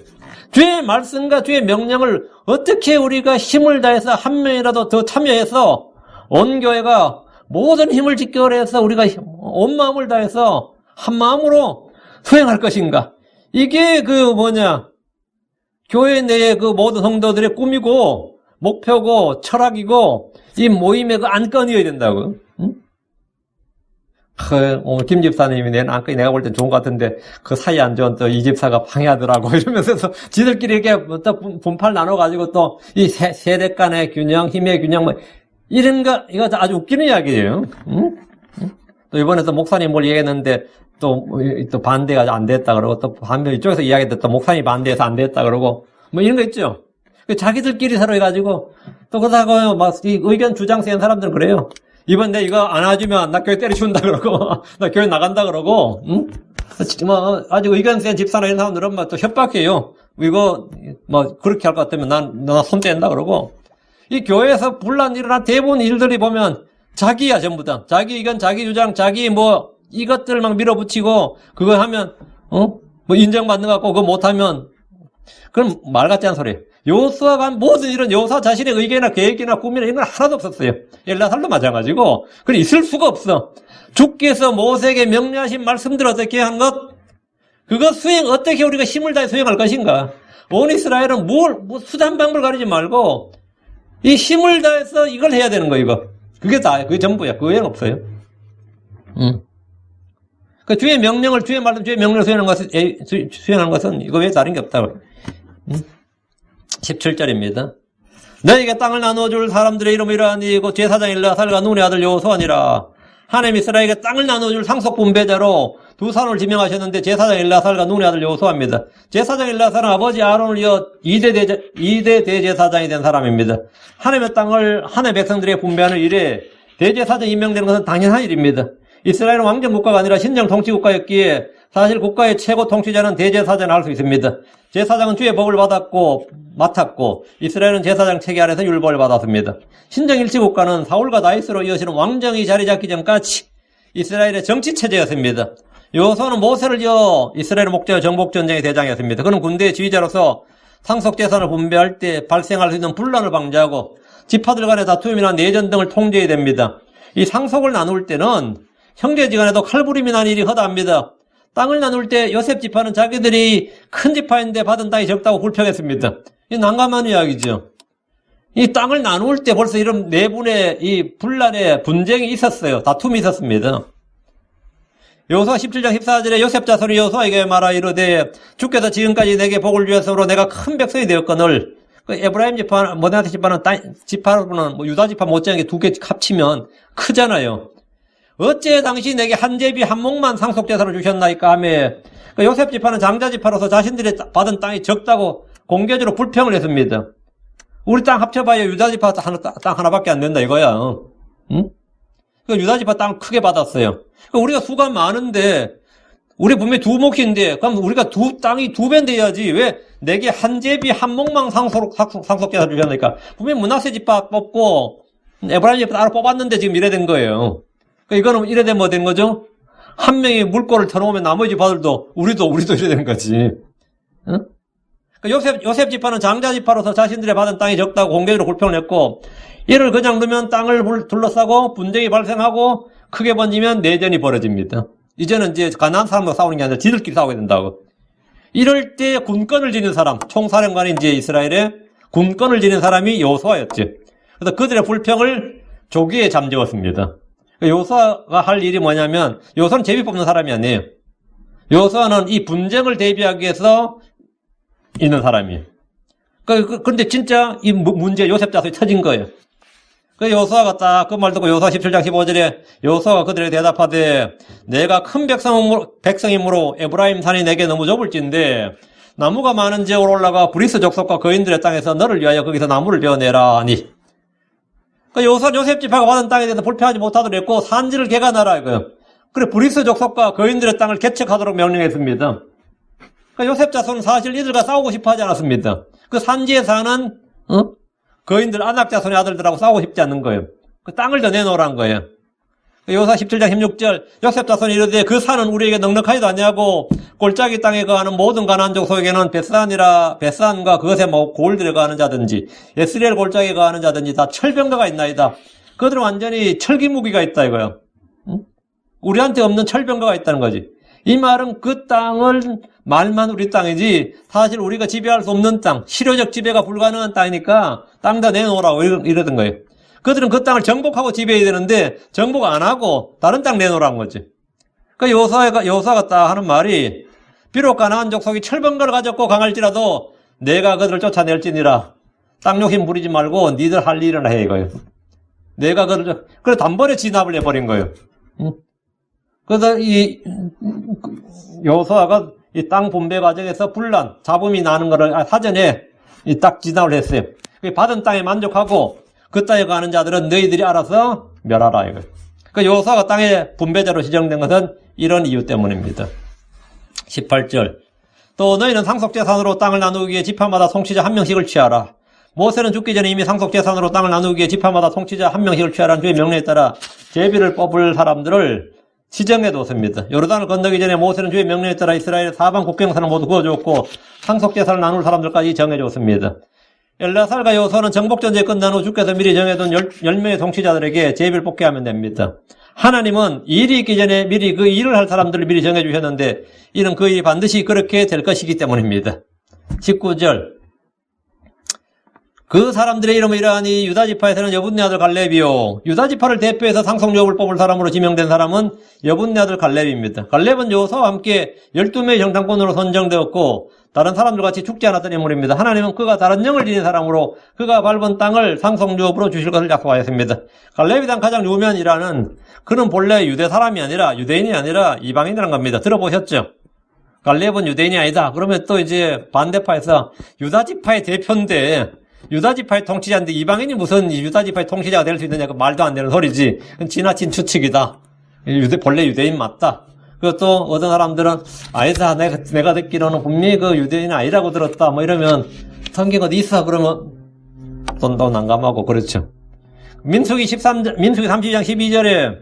주의 말씀과 주의 명령을 어떻게 우리가 힘을 다해서 한 명이라도 더 참여해서 온 교회가 모든 힘을 집결해서 우리가 온 마음을 다해서 한 마음으로 수행할 것인가. 이게 교회 내의 그 모든 성도들의 꿈이고 목표고 철학이고 이 모임의 그 안건이어야 된다고. 응? 오늘 김 집사님이 낸 안건이 내가 볼 땐 좋은 것 같은데 그 사이에 앉은 또 이 집사가 방해하더라고 이러면서 지들끼리 이렇게 또 분팔 나눠가지고 또 이 세대 간의 균형, 힘의 균형 뭐 이런 거 이거 아주 웃기는 이야기예요. 응? 또 이번에 또 목사님 뭘 얘기했는데 또 반대가 안 됐다 그러고 또 반대 이쪽에서 이야기했는데 또 목사님이 반대해서 안 됐다 그러고 뭐 이런 거 있죠. 자기들끼리 서로 해가지고 또 그러다가 막 이 의견 주장 세는 사람들은 그래요. 이번 내 이거 안 해주면 나 교회 때려치운다 그러고 나 교회 나간다 그러고 응? 뭐 아직 의견 센 집사나 이런 사람들은 뭐 또 협박해요. 이거 뭐 그렇게 할 것 같으면 나 손 뗀다 그러고 이 교회에서 분란 일어난 대부분 일들이 보면 자기야 전부 다 자기 의견 자기 주장 자기 뭐 이것들 막 밀어붙이고 그거 하면 뭐 인정받는 것 같고 그거 못하면 그건 말 같지 않은 소리예요. 여호수아가 한 모든 일은 여호수아 자신의 의견이나 계획이나 꿈이나 이런 건 하나도 없었어요. 엘라살도 마찬가지고 그건 있을 수가 없어. 주께서 모세에게 명령하신 말씀들을 어떻게 한 것 그거 수행 어떻게 우리가 힘을 다해 수행할 것인가. 온 이스라엘은 뭐 수단 방법을 가리지 말고 이 힘을 다해서 이걸 해야 되는 거 이거 그게 다야. 그게 전부야. 그 외에는 없어요. 그 주의 명령을 주의 말씀 주의 명령을 수행하는 것은 이거 외에 다른 게 없다고. 17절입니다. 너에게 땅을 나누어줄 사람들의 이름은 이러하니 곧 제사장 엘르아살과 눈의 아들 여호수아니라. 하나님 이스라엘에게 땅을 나누어줄 상속 분배자로 두 사람을 지명하셨는데 제사장 엘르아살과 눈의 아들 여호수아입니다. 제사장 엘르아살은 아버지 아론을 이어 2대 대제사장이 된 사람입니다. 하나님의 땅을 하나님의 백성들에게 분배하는 일에 대제사장이 임명되는 것은 당연한 일입니다. 이스라엘은 왕정 국가가 아니라 신정 통치 국가였기에 사실 국가의 최고 통치자는 대제사장을 할 수 있습니다. 제사장은 주의 법을 맡았고 이스라엘은 제사장 체계 아래서 율법을 받았습니다. 신정 일치 국가는 사울과 다윗으로 이어지는 왕정이 자리 잡기 전까지 이스라엘의 정치 체제였습니다. 여호수아는 모세를 이어 이스라엘 목자의 정복 전쟁의 대장이었습니다. 그는 군대의 지휘자로서 상속 재산을 분배할 때 발생할 수 있는 분란을 방지하고 지파들 간의 다툼이나 내전 등을 통제해야 됩니다. 이 상속을 나눌 때는 형제지간에도 칼부림이 난 일이 허다합니다. 땅을 나눌 때 요셉 지파는 자기들이 큰 지파인데 받은 땅이 적다고 불평했습니다. 이 난감한 이야기죠. 이 땅을 나눌 때 벌써 이런 내분의 이 분란의 분쟁이 있었어요. 다툼이 있었습니다. 여호수아 17장 14절에 요셉 자손이 여호수아에게 말하 이르되 주께서 지금까지 내게 복을 주셨으므로 내가 큰 백성이 되었거늘 그 에브라임 지파, 모데나트 지파는 지파로는 뭐 유다 지파 못지않게 두 개 합치면 크잖아요. 어째 당시 내게 한 제비 한 목만 상속재산을 주셨나이까 하며 요셉 지파는 장자 지파로서 자신들이 받은 땅이 적다고 공개적으로 불평을 했습니다. 우리 땅 합쳐봐야 유다 지파 땅 하나밖에 안 된다 이거야. 응? 유다 지파 땅을 크게 받았어요. 우리가 수가 많은데 우리 분명히 두 몫인데 그럼 우리가 땅이 두 배는 돼야지 왜 내게 한 제비 한 목만 상속재산을 주셨나이까. 분명히 므낫세 지파 뽑고 에브라임 지파 따로 뽑았는데 지금 이래 된 거예요. 이거는 이래 되면 뭐 된 거죠? 한 명이 물꼬를 터놓으면 나머지 바들도 우리도 이래 되는 거지. 응? 요셉 지파는 장자 지파로서 자신들이 받은 땅이 적다고 공개적으로 불평을 했고 이를 그냥 두면 땅을 둘러싸고 분쟁이 발생하고 크게 번지면 내전이 벌어집니다. 이제는 이제 가난한 사람과 싸우는 게 아니라 지들끼리 싸우게 된다고. 이럴 때 군권을 지닌 사람, 총사령관이 이제 이스라엘의 군권을 지닌 사람이 여호수아였지. 그래서 그들의 불평을 조기에 잠재웠습니다. 여호수아가 할 일이 뭐냐면 여호수아는 제비 뽑는 사람이 아니에요. 여호수아는 이 분쟁을 대비하기 위해서 있는 사람이에요. 그런데 진짜 이 문제 요셉 자손이 터진 거예요. 여호수아가 딱 그 말 듣고 여호수아 17장 15절에 여호수아가 그들에게 대답하되 내가 큰 백성이므로 에브라임 산이 내게 너무 좁을진데 나무가 많은 지역으로 올라가 브리스 족속과 거인들의 땅에서 너를 위하여 거기서 나무를 베어내라 하니 여호수아 요셉 지파가 받은 땅에 대해서 불평하지 못하도록 했고 산지를 개간하라 이거예요. 그래 브리스 족속과 거인들의 땅을 개척하도록 명령했습니다. 요셉 자손은 사실 이들과 싸우고 싶어 하지 않았습니다. 그 산지에 사는 거인들 아낙 자손의 아들들하고 싸우고 싶지 않는 거예요. 그 땅을 더 내놓으라는 거예요. 여호수아 17장 16절 요셉 자손이 이르되 그 산은 우리에게 넉넉하지도 아니하고 골짜기 땅에 거하는 모든 가나안 족속에게는 벳산과 그것에 뭐 골 들어가는 자든지 예스레엘 골짜기에 거하는 자든지 다 철병거가 있나이다. 그들은 완전히 철기무기가 있다 이거요. 응? 우리한테 없는 철병거가 있다는 거지. 이 말은 그 땅을 말만 우리 땅이지 사실 우리가 지배할 수 없는 땅, 실효적 지배가 불가능한 땅이니까 땅 다 내놓으라고 이러던 거예요. 그들은 그 땅을 정복하고 지배해야 되는데 정복 안 하고 다른 땅 내놓으라는 거지. 그 여호수아가 딱 하는 말이 비록 가나안 족속이 철병거를 가졌고 강할지라도 내가 그들을 쫓아낼지니라. 땅 욕심 부리지 말고 니들 할 일을 해 이거예요. 내가 그래 단번에 진압을 해버린 거예요. 응? 그래서 이 여호수아가 이 땅 분배 과정에서 분란, 잡음이 나는 거를 사전에 딱 진압을 했어요. 받은 땅에 만족하고 그 땅에 가는 자들은 너희들이 알아서 멸하라 이거예요. 그 여호수아가 땅의 분배자로 지정된 것은 이런 이유 때문입니다. 18절 또 너희는 상속재산으로 땅을 나누기 위해 지파마다 통치자 한 명씩을 취하라. 모세는 죽기 전에 이미 상속재산으로 땅을 나누기 위해 지파마다 통치자 한 명씩을 취하라는 주의 명령에 따라 제비를 뽑을 사람들을 지정해 뒀습니다. 요르단을 건너기 전에 모세는 주의 명령에 따라 이스라엘 사방 국경선을 모두 그어주었고 상속재산을 나눌 사람들까지 정해줬습니다. 엘라살과 여호수아는 정복전쟁이 끝난 후 주께서 미리 정해둔 10명의 통치자들에게 제비를 뽑게 하면 됩니다. 하나님은 일이 있기 전에 미리 그 일을 할 사람들을 미리 정해주셨는데 이는 그 일이 반드시 그렇게 될 것이기 때문입니다. 19절 그 사람들의 이름은 이러하니 유다지파에서는 여분네 아들 갈렙이요. 유다지파를 대표해서 상속요업을 뽑을 사람으로 지명된 사람은 여분네 아들 갈렙입니다. 갈렙은 여호수아와 함께 12명의 정탐꾼으로 선정되었고 다른 사람들같이 죽지 않았던 인물입니다. 하나님은 그가 다른 영을 지닌 사람으로 그가 밟은 땅을 상속요업으로 주실 것을 약속하였습니다. 갈렙에 대한 가장 유명한 일화는 그는 본래 유대 사람이 아니라 유대인이 아니라 이방인이라는 겁니다. 들어보셨죠? 갈렙은 유대인이 아니다. 그러면 또 이제 반대파에서 유다지파의 대표인데 유다지파의 통치자인데 이방인이 무슨 유다지파의 통치자가 될 수 있느냐 그 말도 안 되는 소리지. 지나친 추측이다. 본래 유대인 맞다. 그리고 또 어떤 사람들은 아니다 내가 듣기로는 분명히 그 유대인이 아니라고 들었다 뭐 이러면 성경 어디 있어 그러면 또 난감하고 그렇죠. 민수기 32장 12절에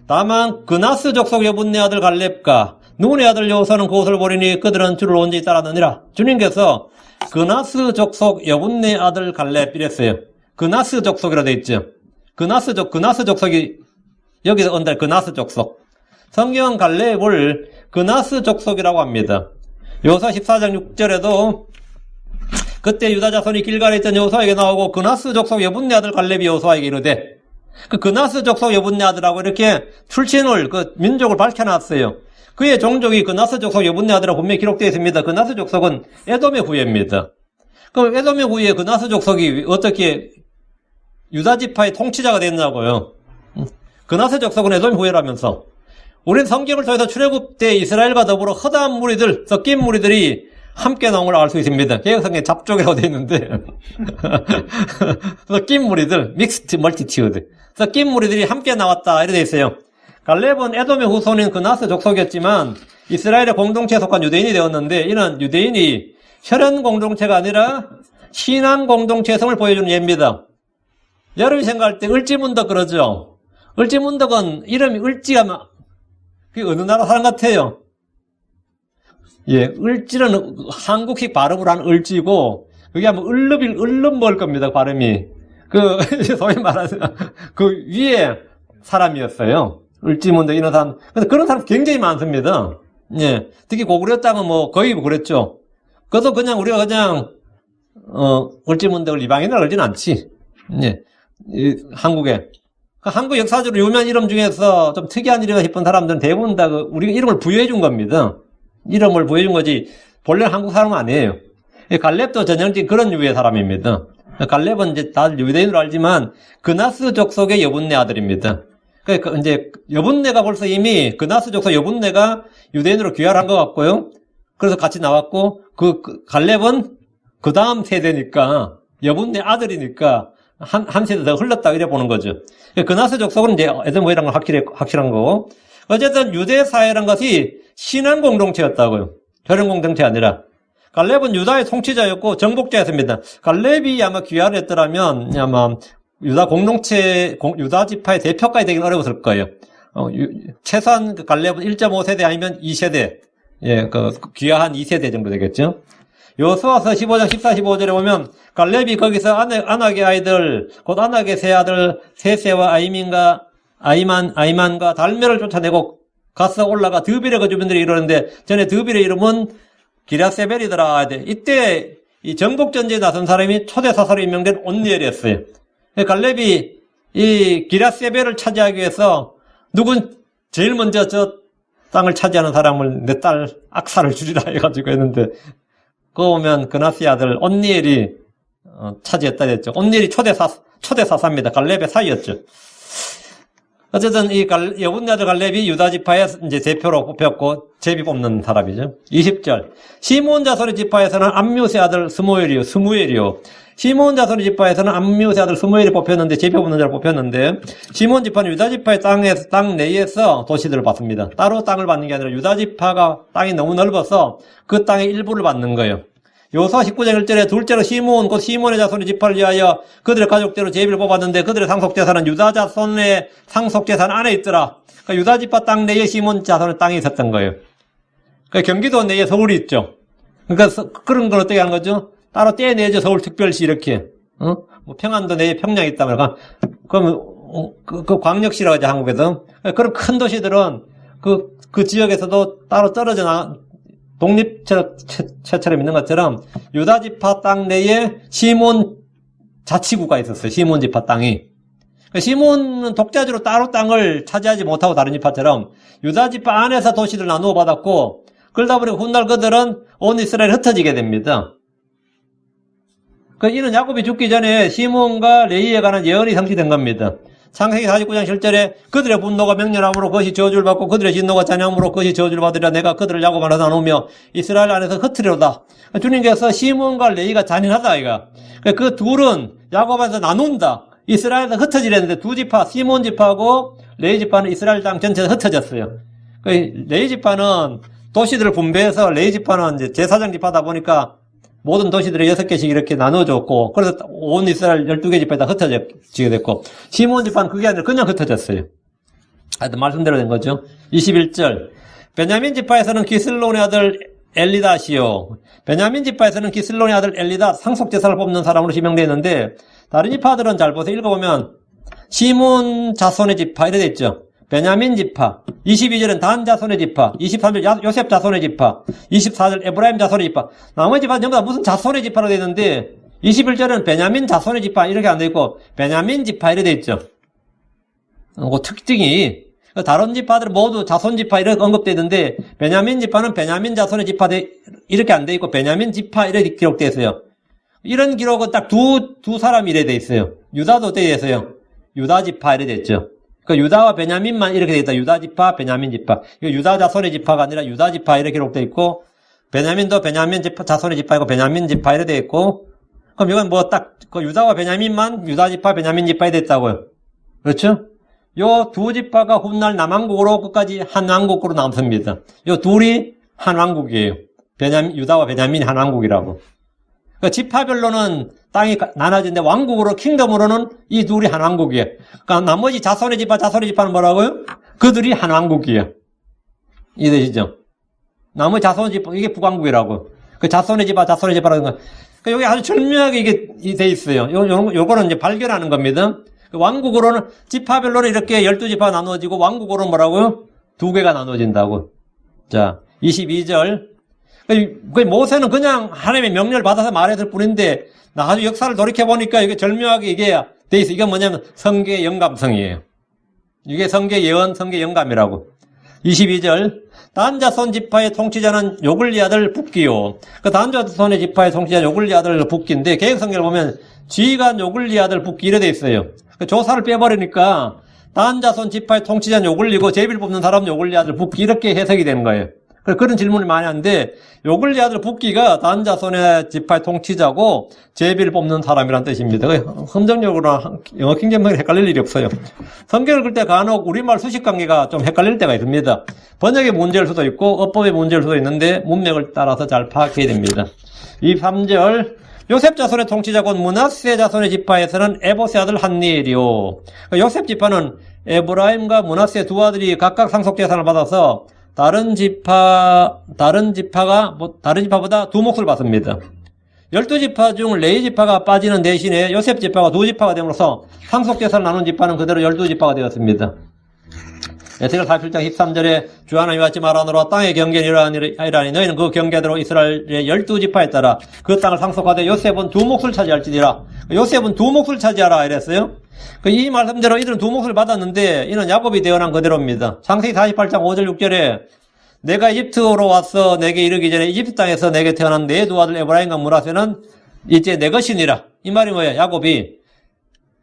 다만 그나스 족속 여분네 아들 갈렙과 눈의 아들 여호수아는 그곳을 보리니 그들은 주를 온전히 따랐느니라. 주님께서 그나스 족속 여분네 아들 갈렙 이랬어요. 그나스 족속이라 돼 있죠. 그나스 족속이 여기서 온다. 그나스 족속. 성경은 갈렙을 그나스 족속이라고 합니다. 여호수아 14장 6절에도 그때 유다 자손이 길갈에 있던 여호수아에게 나오고 그나스 족속 여분네 아들 갈렙이 여호수아에게 이르되 그 그나스 족속 여분네 아들하고 이렇게 출신을 그 민족을 밝혀놨어요. 그의 종족이 그나스 족속 여분네 아들하고 분명히 기록되어 있습니다. 그나스 족속은 에돔의 후예입니다. 그럼 에돔의 후예 그나스 족속이 어떻게 유다지파의 통치자가 됐냐고요. 그나스 족속은 에돔의 후예라면서 우리는 성경을 통해서 출애굽 때 이스라엘과 더불어 허다한 무리들, 섞인 무리들이 함께 나온 걸 알 수 있습니다. 개혁성경에 잡족이라고 되어 있는데 섞인 무리들, 믹스트 멀티튜드, 섞인 무리들이 함께 나왔다 이렇게 되어 있어요. 갈렙은 에돔의 후손인 그나스 족속이었지만 이스라엘의 공동체에 속한 유대인이 되었는데 이는 유대인이 혈연 공동체가 아니라 신앙 공동체의 성을 보여주는 예입니다. 여러분이 생각할 때 을지문덕 그러죠. 을지문덕은 이름이 을지하면 그게 어느 나라 사람 같아요? 예, 을지는 한국식 발음으로 한 을지고 그게 아마 을름 먹을 겁니다. 발음이 소위 말하는 그 위에 사람이었어요. 을지문덕 이런 사람. 근데 그런 사람 굉장히 많습니다. 예, 특히 고구려 땅은 뭐 거의 그랬죠. 그래서 그냥 우리가 그냥 을지문덕을 이방인이라 그러진 않지. 예, 한국에. 한국 역사적으로 유명한 이름 중에서 좀 특이한 이름이 싶은 사람들은 대부분 다 우리가 이름을 부여해 준 겁니다. 이름을 부여해 준 거지 본래 한국 사람은 아니에요. 갈렙도 전형적인 그런 유의 사람입니다. 갈렙은 이제 다들 유대인으로 알지만 그나스 족속의 여분네 아들입니다. 그러니까 이제 여분네가 벌써 이미 그나스 족속 여분네가 유대인으로 귀화한 것 같고요. 그래서 같이 나왔고 그 갈렙은 그 다음 세대니까 여분네 아들이니까 한 세대 더 흘렀다 이래 보는 거죠. 그나스 족속은 이제 에돔 후예라는 건 확실한 거고 어쨌든 유대 사회란 것이 신앙 공동체였다고요. 혈연 공동체 아니라. 갈렙은 유다의 통치자였고 정복자였습니다. 갈렙이 아마 귀화를 했더라면 아마 유다 공동체, 유다 지파의 대표까지 되기는 어려웠을 거예요. 최소한 갈렙은 1.5세대 아니면 2세대, 예, 귀화한 2세대 정도 되겠죠. 여호수아서 15장 14, 15절에 보면 갈렙이 거기서 아낙의 아이들, 곧 아낙의 세 아들 세세와 아이만과 달메를 쫓아내고 가서 올라가 드빌의 그 주민들이 이러는데 전에 드빌의 이름은 기랴세벨이더라. 이때 이 정복전쟁에 나선 사람이 초대 사사로 임명된 온니엘이었어요. 갈렙이 이 기랴세벨을 차지하기 위해서 누군 제일 먼저 저 땅을 차지하는 사람을 내 딸 악사를 주리라 해가지고 했는데 그거 보면 그나스의 아들 온니엘이 차지했다 했죠. 온니엘이 초대 사사입니다. 갈렙의 사이였죠. 어쨌든 이 여분의 아들 갈렙이 유다 지파의 이제 대표로 뽑혔고 제비 뽑는 사람이죠. 20절. 시므온 자손의 지파에서는 암뮤스의 아들 스무엘이요. 시므온 자손의 지파에서는 암뮤스의 아들 스무엘이 뽑혔는데 제비 뽑는 자를 뽑혔는데 시므온 지파는 유다 지파의 땅 내에서 도시들을 받습니다. 따로 땅을 받는 게 아니라 유다 지파가 땅이 너무 넓어서 그 땅의 일부를 받는 거예요. 여호수아 19장 1절에 둘째로 시므온 곧 시므온의 자손의 지파를 위하여 그들의 가족대로 제비를 뽑았는데 그들의 상속재산은 유다 자손의 상속재산 안에 있더라. 그러니까 유다 지파 땅 내에 시므온 자손의 땅이 있었던 거예요. 그러니까 경기도 내에 서울이 있죠. 그러니까 그런 걸 어떻게 하는 거죠? 따로 떼내죠. 서울특별시 이렇게. 뭐 평안도 내에 평양이 있다면 그러면 그 광역시라고 하죠. 한국에서. 그런 큰 도시들은 그 지역에서도 따로 떨어져 독립체처럼 있는 것처럼 유다 지파 땅 내에 시몬 자치구가 있었어요. 시몬 지파 땅이. 시몬은 독자적으로 따로 땅을 차지하지 못하고 다른 지파처럼 유다 지파 안에서 도시를 나누어 받았고 그러다 보니 훗날 그들은 온 이스라엘에 흩어지게 됩니다. 이는 야곱이 죽기 전에 시몬과 레위에 관한 예언이 성취된 겁니다. 창세기 49장 7절에 그들의 분노가 맹렬함으로 그것이 저주를 받고 그들의 진노가 잔향함으로 그것이 저주를 받으리라. 내가 그들을 야곱 안에서 나누며 이스라엘 안에서 흩으리로다. 주님께서 시몬과 레위가 잔인하다 이가. 그 둘은 야곱 안에서 나눈다. 이스라엘에서 흩어지랬는데 두 지파 시몬 지파하고 레위 지파는 이스라엘 땅 전체에서 흩어졌어요. 레위 지파는 도시들을 분배해서 레위 지파는 이제 제사장 지파다 보니까 모든 도시들이 6개씩 이렇게 나눠줬고, 그래서 온 이스라엘 12개 지파에 다 흩어지게 됐고, 시몬 지파는 그게 아니라 그냥 흩어졌어요. 하여튼 말씀대로 된 거죠. 21절. 베냐민 지파에서는 기슬론의 아들 엘리닷이요. 베냐민 지파에서는 기슬론의 아들 엘리닷, 상속제사를 뽑는 사람으로 지명되어 있는데, 다른 지파들은 잘 보세요. 읽어보면, 시몬 자손의 지파, 이래 돼 있죠. 베냐민 지파, 22절은 단 자손의 지파, 23절 요셉 자손의 지파, 24절 에브라임 자손의 지파. 나머지 지파는 전부 다 무슨 자손의 지파로 되어 있는데 21절은 베냐민 자손의 지파 이렇게 안 되어 있고 베냐민 지파 이렇게 되어 있죠. 그 특징이 다른 지파들은 모두 자손 지파 이렇게 언급되어 있는데 베냐민 지파는 베냐민 자손의 지파 이렇게 안 되어 있고 베냐민 지파 이렇게 기록되어 있어요. 이런 기록은 딱 두 사람이 이렇게 되어 있어요. 유다도 되어 있어요. 유다 지파 이렇게 되어 있죠. 유다와 베냐민만 이렇게 되어 있다. 유다 지파, 베냐민 지파. 이거 유다 자손의 지파가 아니라 유다 지파 이렇게 기록되어 있고, 베냐민도 베냐민 지파, 자손의 지파이고, 베냐민 지파 이렇게 되어 있고, 그럼 이건 뭐 딱, 유다와 베냐민만 유다 지파, 베냐민 지파에 됐다고요. 그렇죠? 요 두 지파가 훗날 남왕국으로 끝까지 한 왕국으로 남습니다. 요 둘이 한 왕국이에요. 유다와 베냐민이 한 왕국이라고. 지파별로는 땅이 나눠지는데 왕국으로 킹덤으로는 이 둘이 한 왕국이에요. 그러니까 나머지 자손의 지파는 뭐라고요? 그들이 한 왕국이에요. 이해되시죠? 나머지 자손의 지파 이게 북왕국이라고. 자손의 지파라는 거. 여기 아주 절묘하게 이게 돼 있어요. 요거는 이제 발견하는 겁니다. 왕국으로는 지파별로는 이렇게 12지파가 나누어지고 왕국으로는 뭐라고요? 2개가 나누어진다고. 자, 22절. 모세는 그냥 하나님의 명령을 받아서 말했을 뿐인데 아주 역사를 돌이켜보니까 이게 절묘하게 이게 돼 있어. 이게 뭐냐면 성계의 영감성이에요. 이게 성계 예언, 성계 영감이라고. 22절. 단자손 지파의 통치자는 요글리 아들 붓기요. 단자손의 지파의 통치자 요글리 아들 붓기인데 계획성경을 보면 지휘관 요글리 아들 붓기 이래 돼 있어요. 조사를 빼버리니까 단자손 지파의 통치자는 요글리고 제비를 뽑는 사람은 요글리 아들 붓기 이렇게 해석이 되는 거예요. 그런 질문을 많이 하는데 요글리 아들 붓기가 단자손의 지파의 통치자고 제비를 뽑는 사람이란 뜻입니다. 헌정력으로 영어 킹제임스랑 헷갈릴 일이 없어요. 성경을 읽을 때 간혹 우리말 수식 관계가 좀 헷갈릴 때가 있습니다. 번역의 문제일 수도 있고 어법의 문제일 수도 있는데 문맥을 따라서 잘 파악해야 됩니다. 23절 요셉 자손의 통치자군 므낫세 자손의 지파에서는 에봇의 아들 한니엘이요. 요셉 지파는 에브라임과 므낫세 두 아들이 각각 상속재산을 받아서 다른 지파보다 두 몫을 받습니다. 12지파 중 레위 지파가 빠지는 대신에 요셉 지파가 두 지파가 됨으로써 상속재산을 나눈 지파는 그대로 12지파가 되었습니다. 에스겔 47장 13절에 주 하나님이 같이 말하노라 땅의 경계는 이러하니 너희는 그 경계대로 이스라엘의 12지파에 따라 그 땅을 상속하되 요셉은 두 몫을 차지할지니라. 요셉은 두 몫을 차지하라 이랬어요. 이 말씀대로 이들은 두 몫을 받았는데 이는 야곱이 대언한 그대로입니다. 창세기 48장 5절 6절에 내가 이집트로 와서 내게 이르기 전에 이집트 땅에서 내게 태어난 내 두 아들 에브라임과 므낫세는 이제 내 것이니라. 이 말이 뭐예요? 야곱이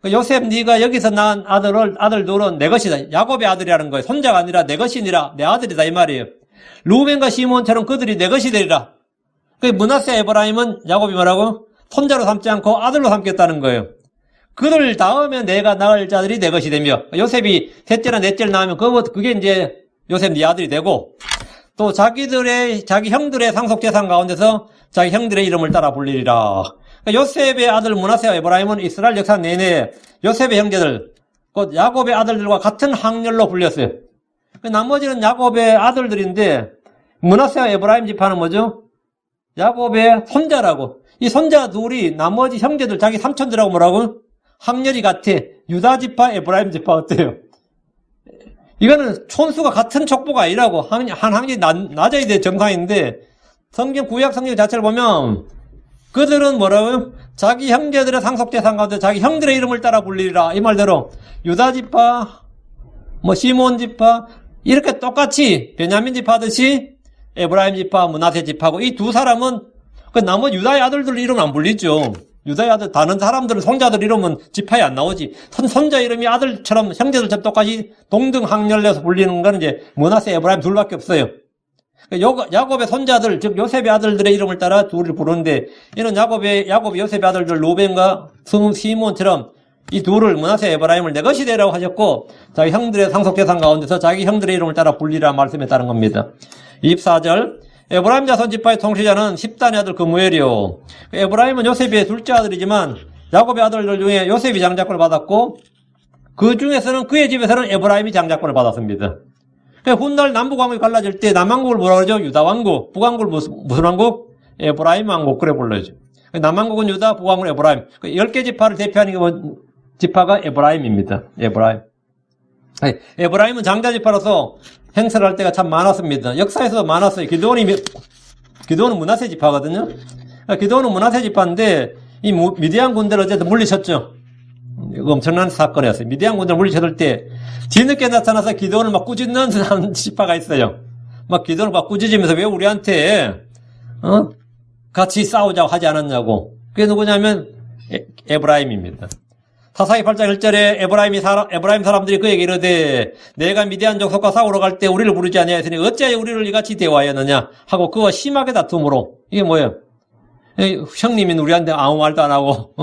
요셉 네가 여기서 낳은 아들 둘은 내 것이다. 야곱의 아들이라는 거예요. 손자가 아니라 내 것이니라. 내 아들이다 이 말이에요. 루벤과 시몬처럼 그들이 내 것이 되리라. 므낫세 에브라임은 야곱이 뭐라고? 손자로 삼지 않고 아들로 삼겠다는 거예요. 그들 다음에 내가 낳을 자들이 내 것이 되며 요셉이 셋째나 넷째를 낳으면 그게 이제 요셉 네 아들이 되고 또 자기 형들의 상속재산 가운데서 자기 형들의 이름을 따라 불리리라. 요셉의 아들 므낫세와 에브라임은 이스라엘 역사 내내 요셉의 형제들, 곧 야곱의 아들들과 같은 학렬로 불렸어요. 나머지는 야곱의 아들들인데 므낫세와 에브라임 지파는 뭐죠? 야곱의 손자라고. 이 손자 둘이 나머지 형제들 자기 삼촌들하고 뭐라고? 학렬이 같아. 유다 지파, 에브라임 지파 어때요? 이거는 촌수가 같은 족보가 아니라고. 한 학렬이 낮아야 돼 정상인데 성경 구약 성경 자체를 보면 그들은 뭐라고요? 자기 형제들의 상속재산 가운데 자기 형들의 이름을 따라 불리리라. 이 말대로 유다 지파, 시몬 지파 이렇게 똑같이 베냐민 지파 하듯이 에브라임 지파, 므낫세 지파고 이 두 사람은 나머지 유다의 아들들 이름 안 불리죠. 유다의 아들 다른 사람들은 손자들 이름은 지파에 안 나오지. 손자 이름이 아들처럼 형제들처럼 똑같이 동등 학렬내서 불리는 건 이제 므낫세, 에브라임 둘밖에 없어요. 야곱의 손자들, 즉 요셉의 아들들의 이름을 따라 둘을 부르는데 이는 야곱의 요셉의 아들들 루벤과 시몬처럼 이 둘을 므낫세 에브라임을 내 것이 되라고 하셨고 자기 형들의 상속재산 가운데서 자기 형들의 이름을 따라 불리라 말씀에 따른 겁니다. 24절 에브라임 자손 지파의 통치자는 10단의 아들 그무엘이요. 에브라임은 요셉의 둘째 아들이지만 야곱의 아들들 중에 요셉이 장자권을 받았고 그 중에서는 그의 집에서는 에브라임이 장자권을 받았습니다. 훗날 남북왕국이 갈라질 때 남왕국을 뭐라 그러죠? 유다왕국. 북왕국을 무슨 왕국? 에브라임 왕국. 그래 불러야죠. 남왕국은 유다, 북왕국은 에브라임. 10개 지파를 대표하는 지파가 에브라임입니다. 에브라임은 장자 지파로서 행세를 할 때가 참 많았습니다. 역사에서도 많았어요. 기드온은 므낫세 지파거든요. 기드온은 므낫세 지파인데 이 미디안 군대를 어쨌든 물리쳤죠. 이거 엄청난 사건이었어요. 미디안 군대를 물리쳤을 때 뒤늦게 나타나서 기드온을 막 꾸짖는 지파가 있어요. 막 기드온을 막 꾸짖으면서 왜 우리한테 같이 싸우자고 하지 않았냐고. 그게 누구냐면 에브라임입니다. 사사기 8장 1절에 에브라임 사람들이 그에게 이르되 내가 미디안 족속과 싸우러 갈 때 우리를 부르지 아니하였으니 어찌하여 우리를 이같이 대화하였느냐 하고 그와 심하게 다툼으로 이게 뭐예요? 형님이 우리한테 아무 말도 안 하고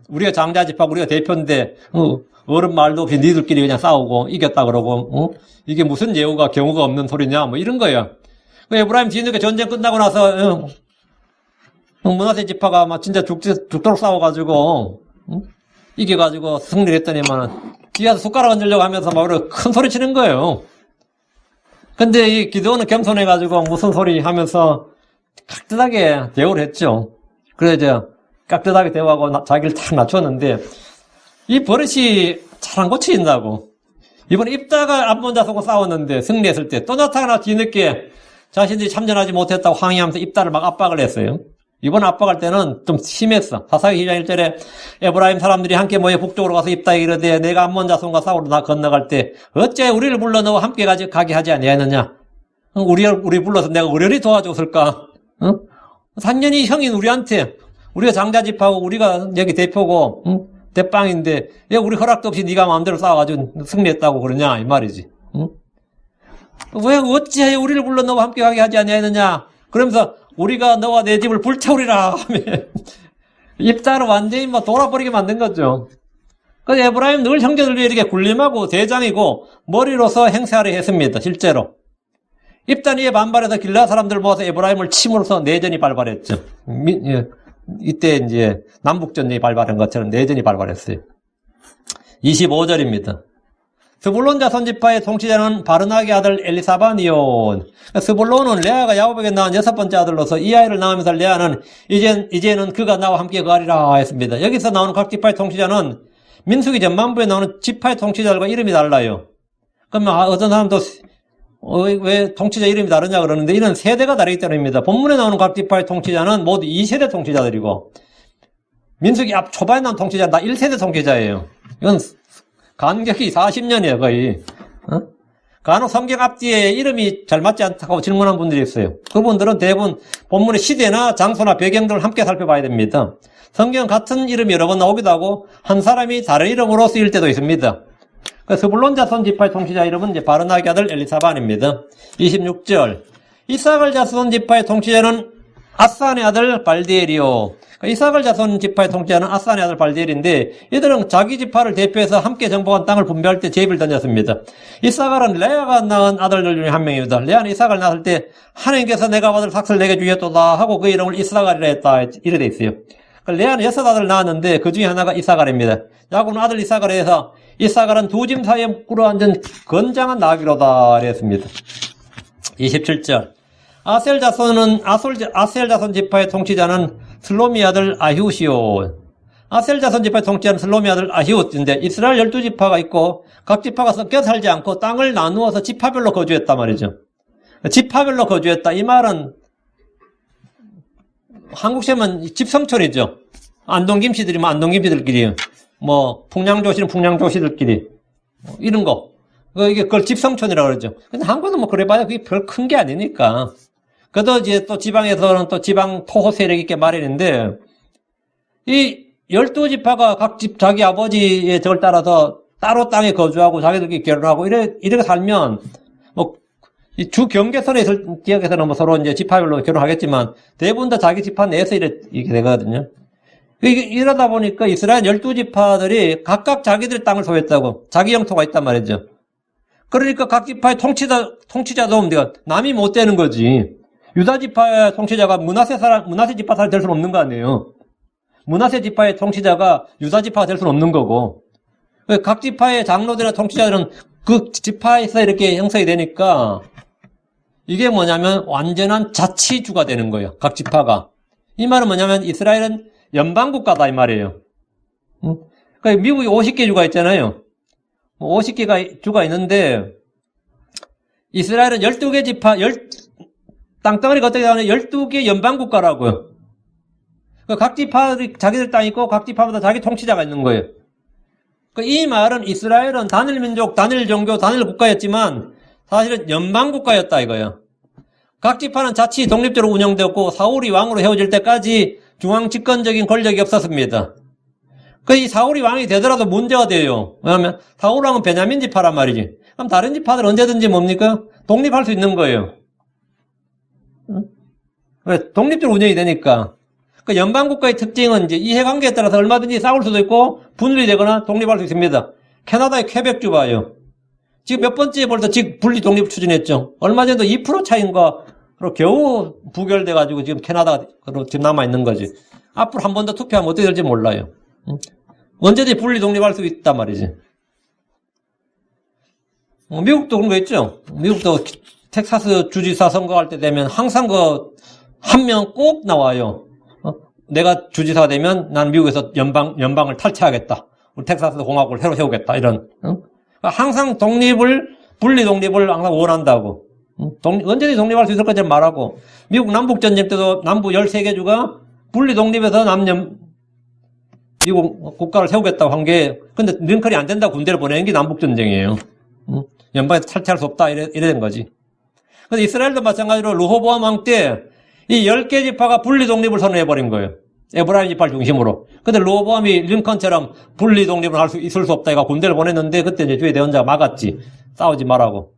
우리가 장자집하고 우리가 대표인데 어른 말도 없이 니들끼리 그냥 싸우고 이겼다 그러고 이게 무슨 예우가 경우가 없는 소리냐 뭐 이런 거예요. 에브라임 뒤늦게 전쟁 끝나고 나서 므낫세 지파가 막 진짜 죽도록 싸워가지고 이겨가지고 승리를 했더니만은 뒤에서 숟가락 얹으려고 하면서 막 큰 소리 치는 거예요. 근데 이 기드온은 겸손해가지고 무슨 소리 하면서 깍듯하게 대우를 했죠. 그래서 깍듯하게 대우하고 자기를 탁 낮췄는데 이 버릇이 잘 안 고쳐진다고. 이번에 입다가 암몬자손과 싸웠는데 승리했을 때 또 나타나 뒤늦게 자신들이 참전하지 못했다고 항의하면서 입다를 막 압박을 했어요. 이번 압박할 때는 좀 심했어. 사사기 2장 1절에 에브라임 사람들이 함께 모여 북쪽으로 가서 입다에 이르되 내가 암몬 자손과 싸우러 나 건너갈 때 어째 우리를 불러 너와 함께 가게 하지 아니하였느냐? 우리 불러서 내가 의뢰리 도와줬을까? 단연히 형인 우리한테 우리가 장자집하고 우리가 여기 대표고 대빵인데 왜 우리 허락도 없이 네가 마음대로 싸워가지고 승리했다고 그러냐 이 말이지. 왜 어찌하여 우리를 불러 너와 함께 가게 하지 아니하였느냐? 그러면서 우리가 너와 내 집을 불태우리라 하면 입다를 완전히 돌아버리게 만든 거죠. 그래서 에브라임 늘 형제들 위해 이렇게 군림하고 대장이고 머리로서 행세하려 했습니다. 실제로. 입단 위에 반발해서 길라 사람들 모아서 에브라임을 침으로써 내전이 발발했죠. 이때 이제 남북전쟁이 발발한 것처럼 내전이 발발했어요. 25절입니다. 스불론 자손 지파의 통치자는 바르나게 아들 엘리사반이요. 스불론은 레아가 야곱에게 낳은 6번째 아들로서 이 아이를 낳으면서 레아는 이제는 그가 나와 함께 거하리라 했습니다. 여기서 나오는 각 지파의 통치자는 민수기 전반부에 나오는 지파의 통치자들과 이름이 달라요. 그러면 어떤 사람도 왜 통치자 이름이 다르냐 그러는데 이런 세대가 다르기 때문입니다. 본문에 나오는 각 지파의 통치자는 모두 2세대 통치자들이고 민수기 앞 초반에 나온 통치자는 다 1세대 통치자예요. 이건 간격이 40년이에요, 거의. 간혹 성경 앞뒤에 이름이 잘 맞지 않다고 질문한 분들이 있어요. 그분들은 대부분 본문의 시대나 장소나 배경들을 함께 살펴봐야 됩니다. 성경 같은 이름이 여러 번 나오기도 하고 한 사람이 다른 이름으로 쓰일 때도 있습니다. 스불론 자손 지파의 통치자 이름은 이제 바르나게 아들 엘리사반입니다. 26절. 이사갈 자손 지파의 통치자는 아산의 아들 발디엘이요. 이사갈 자손 지파의 통치자는 아산의 아들 발디엘인데 이들은 자기 지파를 대표해서 함께 정복한 땅을 분배할 때 제비를 던졌습니다. 이사갈은 레아가 낳은 아들들 중에 한 명입니다. 레아는 이사갈을 낳았을 때 하나님께서 내가 받을 삭슬 내게 주셨도다 하고 그 이름을 이사갈이라 했다 이래 돼 있어요. 레아는 6아들을 낳았는데 그 중에 하나가 이사갈입니다. 야곱은 아들 이사갈에 해서 이사갈은 두 짐 사이에 꿇어앉은 건장한 나귀로다 이랬습니다. 27절. 아셀 자손 지파의 통치자는 슬로미 아들 아히웃이요. 아셀 자손 지파의 통치자는 슬로미 아들 아히웃인데 이스라엘 12지파가 있고 각 지파가 섞여 살지 않고 땅을 나누어서 지파별로 거주했단 말이죠. 지파별로 거주했다. 이 말은 한국 시험은 집성촌이죠. 안동김씨들이면 안동김씨들끼리, 풍량조씨는 풍량조씨들끼리, 이런 거. 그걸 집성촌이라고 그러죠. 근데 한국은 그래봐야 그게 별 큰 게 아니니까. 그래도 이제 또 지방에서는 또 지방 토호 세력 있게 말했는데, 이 12지파가 각 자기 아버지의 절 따라서 따로 땅에 거주하고 자기들끼리 결혼하고 이렇게 살면, 이 주 경계선에 있을 지역에서는 서로 이제 지파별로 결혼하겠지만, 대부분 다 자기 지파 내에서 이렇게 되거든요. 이러다 보니까 이스라엘 12지파들이 각각 자기들 땅을 소유했다고, 자기 영토가 있단 말이죠. 그러니까 각 지파의 통치자도 남이 못 되는 거지. 유다 지파의 통치자가 문하세 지파 사람이 될 수는 없는 거 아니에요. 문하세 지파의 통치자가 유다 지파가 될 수는 없는 거고. 각 지파의 장로들이나 통치자들은 그 지파에서 이렇게 형성이 되니까 이게 뭐냐면 완전한 자치주가 되는 거예요. 각 지파가. 이 말은 뭐냐면 이스라엘은 연방국가다 이 말이에요. 그러니까 미국이 50개 주가 있잖아요. 50개가 주가 있는데 이스라엘은 12개 지파, 땅덩어리가 어떻게 하면 12개 연방국가라고요. 각 지파들이 자기들 땅이 있고 각 지파마다 자기 통치자가 있는 거예요. 이 말은 이스라엘은 단일 민족, 단일 종교, 단일 국가였지만 사실은 연방국가였다 이거예요. 각 지파는 자치 독립적으로 운영되었고 사울이 왕으로 헤어질 때까지 중앙 집권적인 권력이 없었습니다. 이 사울이 왕이 되더라도 문제가 돼요. 왜냐하면 사울 왕은 베냐민 지파란 말이지. 그럼 다른 지파들은 언제든지 뭡니까? 독립할 수 있는 거예요. 왜? 독립적으로 운영이 되니까. 연방국가의 특징은 이제 이해관계에 따라서 얼마든지 싸울 수도 있고 분리되거나 독립할 수 있습니다. 캐나다의 퀘벡주 봐요. 지금 몇 번째 벌써 분리 독립 추진했죠. 얼마 전에도 2% 차이인가 겨우 부결돼가지고 지금 캐나다가 지금 남아있는 거지. 앞으로 한 번 더 투표하면 어떻게 될지 몰라요. 언제든지 분리 독립할 수 있단 말이지. 미국도 그런 거 있죠. 미국도 텍사스 주지사 선거할 때 되면 항상 한 명 꼭 나와요. 내가 주지사가 되면 난 미국에서 연방을 탈퇴하겠다. 우리 텍사스 공화국을 새로 세우겠다. 이런. 항상 분리 독립을 항상 원한다고. 언제든지 독립할 수 있을 것처럼 말하고. 미국 남북전쟁 때도 남부 13개 주가 분리 독립해서 미국 국가를 세우겠다고 한 게, 근데 링컨이 안 된다고 군대를 보내는 게 남북전쟁이에요. 연방에서 탈퇴할 수 없다. 이래 된 거지. 근데 이스라엘도 마찬가지로 르호보암 왕 때 이 10개 지파가 분리 독립을 선언해버린 거예요. 에브라임 지파를 중심으로. 근데 르호보암이 링컨처럼 분리 독립을 할 수 있을 수 없다. 이거 군대를 보냈는데 그때 이제 주의 대원자가 막았지. 싸우지 말라고.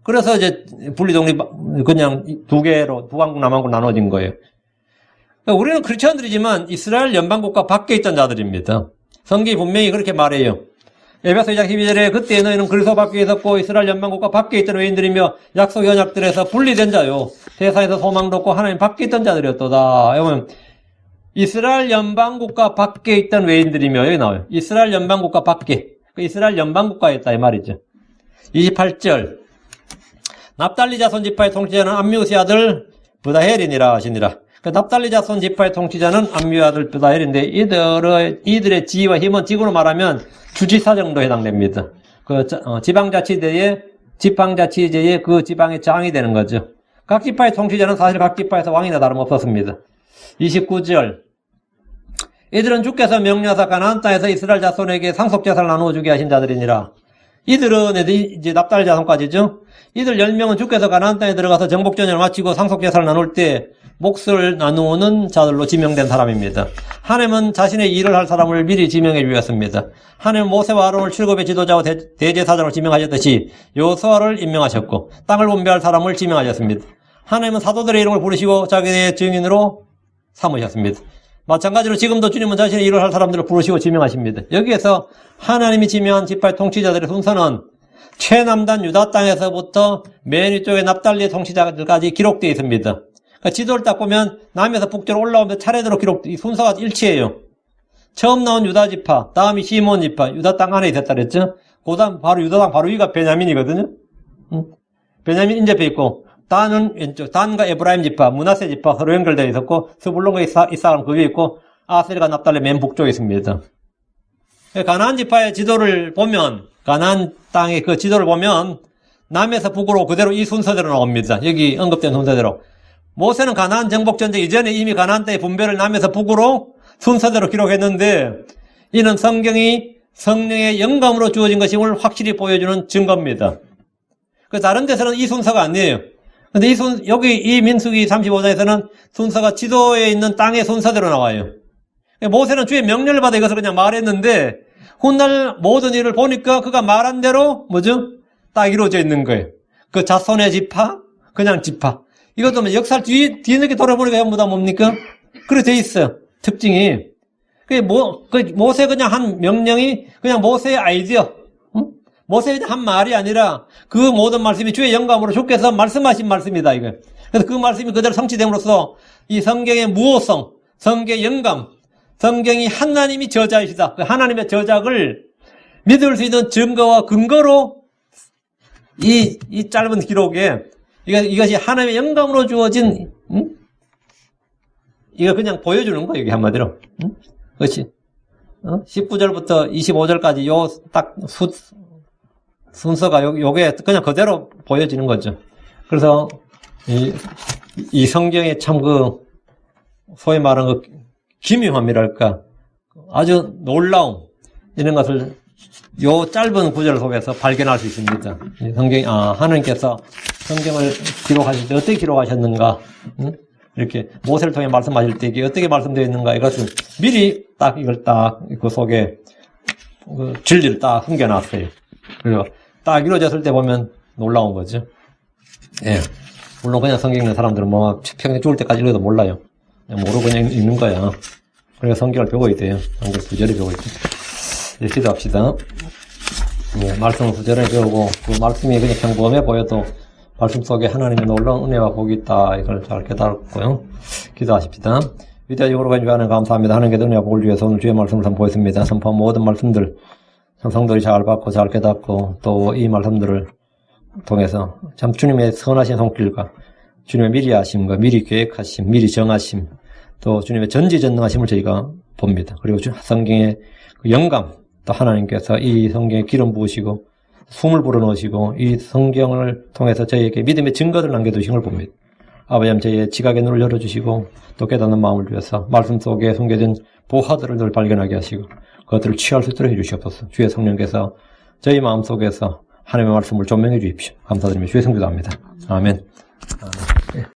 그래서 이제 분리 독립 그냥 두 강국 남한국 나눠진 거예요. 그러니까 우리는 크리스천들이지만 이스라엘 연방국가 밖에 있던 자들입니다. 성경이 분명히 그렇게 말해요. 에베소 2장 12절에 그때 너희는 그리스도 밖에 있었고 이스라엘 연방국가 밖에 있던 외인들이며 약속 언약들에서 분리된 자요 세상에서 소망도 없고 하나님 밖에 있던 자들이었도다. 여러분 이스라엘 연방국가 밖에 있던 외인들이며, 여기 나와요. 이스라엘 연방국가 밖에. 그 이스라엘 연방국가에 있다, 이 말이죠. 28절. 납달리 자손 지파의 통치자는 암미우스의 아들 브다헬이니라 하시니라. 그 납달리 자손 지파의 통치자는 암미우스의 아들 브다헬인데, 이들의 지위와 힘은 지구로 말하면 주지사 정도 해당됩니다. 그 지방자치제의 그 지방의 장이 되는 거죠. 각 지파의 통치자는 사실 각 지파에서 왕이나 다름없었습니다. 29절. 이들은 주께서 명령하사 가나안 땅에서 이스라엘 자손에게 상속재산을 나누어 주게 하신 자들이니라. 이들은 이제 납달리 자손까지죠. 이들 10명은 주께서 가나안 땅에 들어가서 정복전쟁을 마치고 상속재산을 나눌 때 몫을 나누는 자들로 지명된 사람입니다. 하나님은 자신의 일을 할 사람을 미리 지명해 주었습니다. 하나님은 모세와 아론을 출굽의 지도자와 대제사장으로 지명하셨듯이 여호수아를 임명하셨고 땅을 분배할 사람을 지명하셨습니다. 하나님은 사도들의 이름을 부르시고 자기의 증인으로 삼으셨습니다. 마찬가지로 지금도 주님은 자신의 일을 할 사람들을 부르시고 지명하십니다. 여기에서 하나님이 지명한 지파의 통치자들의 순서는 최남단 유다 땅에서부터 맨 위쪽에 납달리의 통치자들까지 기록되어 있습니다. 그러니까 지도를 딱 보면 남에서 북쪽으로 올라오면서 차례대로 이 순서가 일치해요. 처음 나온 유다 지파, 다음이 시몬 지파, 유다 땅 안에 있었다 그랬죠? 그 다음 바로 유다 땅 바로 위가 베냐민이거든요. 베냐민 인접해 있고, 단은 왼쪽, 단과 에브라임 지파, 므낫세 지파 서로 연결되어 있었고, 스불론과 이삭은 그 위에 있고, 아셀과 납달리 맨 북쪽에 있습니다. 가나안 지파의 지도를 보면, 가나안 땅의 그 지도를 보면, 남에서 북으로 그대로 이 순서대로 나옵니다. 여기 언급된 순서대로. 모세는 가나안 정복전쟁 이전에 이미 가나안 땅의 분배를 남에서 북으로 순서대로 기록했는데, 이는 성경이 성령의 영감으로 주어진 것임을 확실히 보여주는 증거입니다. 그 다른 데서는 이 순서가 아니에요. 근데 여기 이 민수기 35장에서는 순서가 지도에 있는 땅의 순서대로 나와요. 모세는 주의 명령을 받아 이것을 그냥 말했는데, 훗날 모든 일을 보니까 그가 말한 대로, 딱 이루어져 있는 거예요. 그 자손의 지파, 그냥 지파. 이것도 역사를 뒤늦게 돌아보니까 전부 다 뭡니까? 그렇게 돼 있어요. 특징이. 모세 그냥 한 명령이 그냥 모세의 아이디어. 모세의 한 말이 아니라 그 모든 말씀이 주의 영감으로 주께서 말씀하신 말씀이다, 이거. 그래서 그 말씀이 그대로 성취됨으로써 이 성경의 무호성, 성경의 영감, 성경이 하나님이 저자이시다. 그 하나님의 저작을 믿을 수 있는 증거와 근거로 이 짧은 기록에 이것이 하나님의 영감으로 주어진, 이거 그냥 보여주는 거예요, 이게 한마디로. 그렇지. 19절부터 25절까지 요 딱 순서가 요게 그냥 그대로 보여지는 거죠. 그래서 이 성경의 참 소위 말하는 기묘함이랄까, 아주 놀라움, 이런 것을 요 짧은 구절 속에서 발견할 수 있습니다. 성경이, 하나님께서 성경을 기록하실 때 어떻게 기록하셨는가, 이렇게 모세를 통해 말씀하실 때 이게 어떻게 말씀되어 있는가, 이것을 미리 딱 이걸 딱 그 속에 진리를 딱 숨겨놨어요. 그리고 딱 이루어졌을 때 보면 놀라운 거죠. 예. 물론 그냥 성경 읽는 사람들은 평생 죽을 때까지 읽어도 몰라요. 그냥 모르고 그냥 읽는 거야. 그래서 성경을 배워야 돼요. 성경 구절을 배워야 돼요. 이제 기도합시다. 말씀을 구절을 배우고, 그 말씀이 그냥 평범해 보여도 말씀 속에 하나님의 놀라운 은혜와 복이 있다. 이걸 잘 깨달았고요. 기도하십시다. 위대하신 여호와의 주하나님 감사합니다. 하나님께 은혜와 복을 위해서 오늘 주의 말씀을 선포했습니다. 선포한 모든 말씀들 성도들이 잘 받고 잘 깨닫고 또 이 말씀들을 통해서 참 주님의 선하신 손길과 주님의 미리 하심과 미리 계획하심, 미리 정하심, 또 주님의 전지전능하심을 저희가 봅니다. 그리고 성경의 그 영감, 또 하나님께서 이 성경에 기름 부으시고 숨을 불어넣으시고 이 성경을 통해서 저희에게 믿음의 증거를 남겨두신 걸 봅니다. 아버지, 저희의 지각의 눈을 열어주시고 또 깨닫는 마음을 위해서 말씀 속에 숨겨진 보화들을 늘 발견하게 하시고 그것들을 취할 수 있도록 해주시옵소서. 주의 성령께서 저희 마음속에서 하나님의 말씀을 조명해 주십시오. 감사드리며 주의 성기도합니다. 아멘.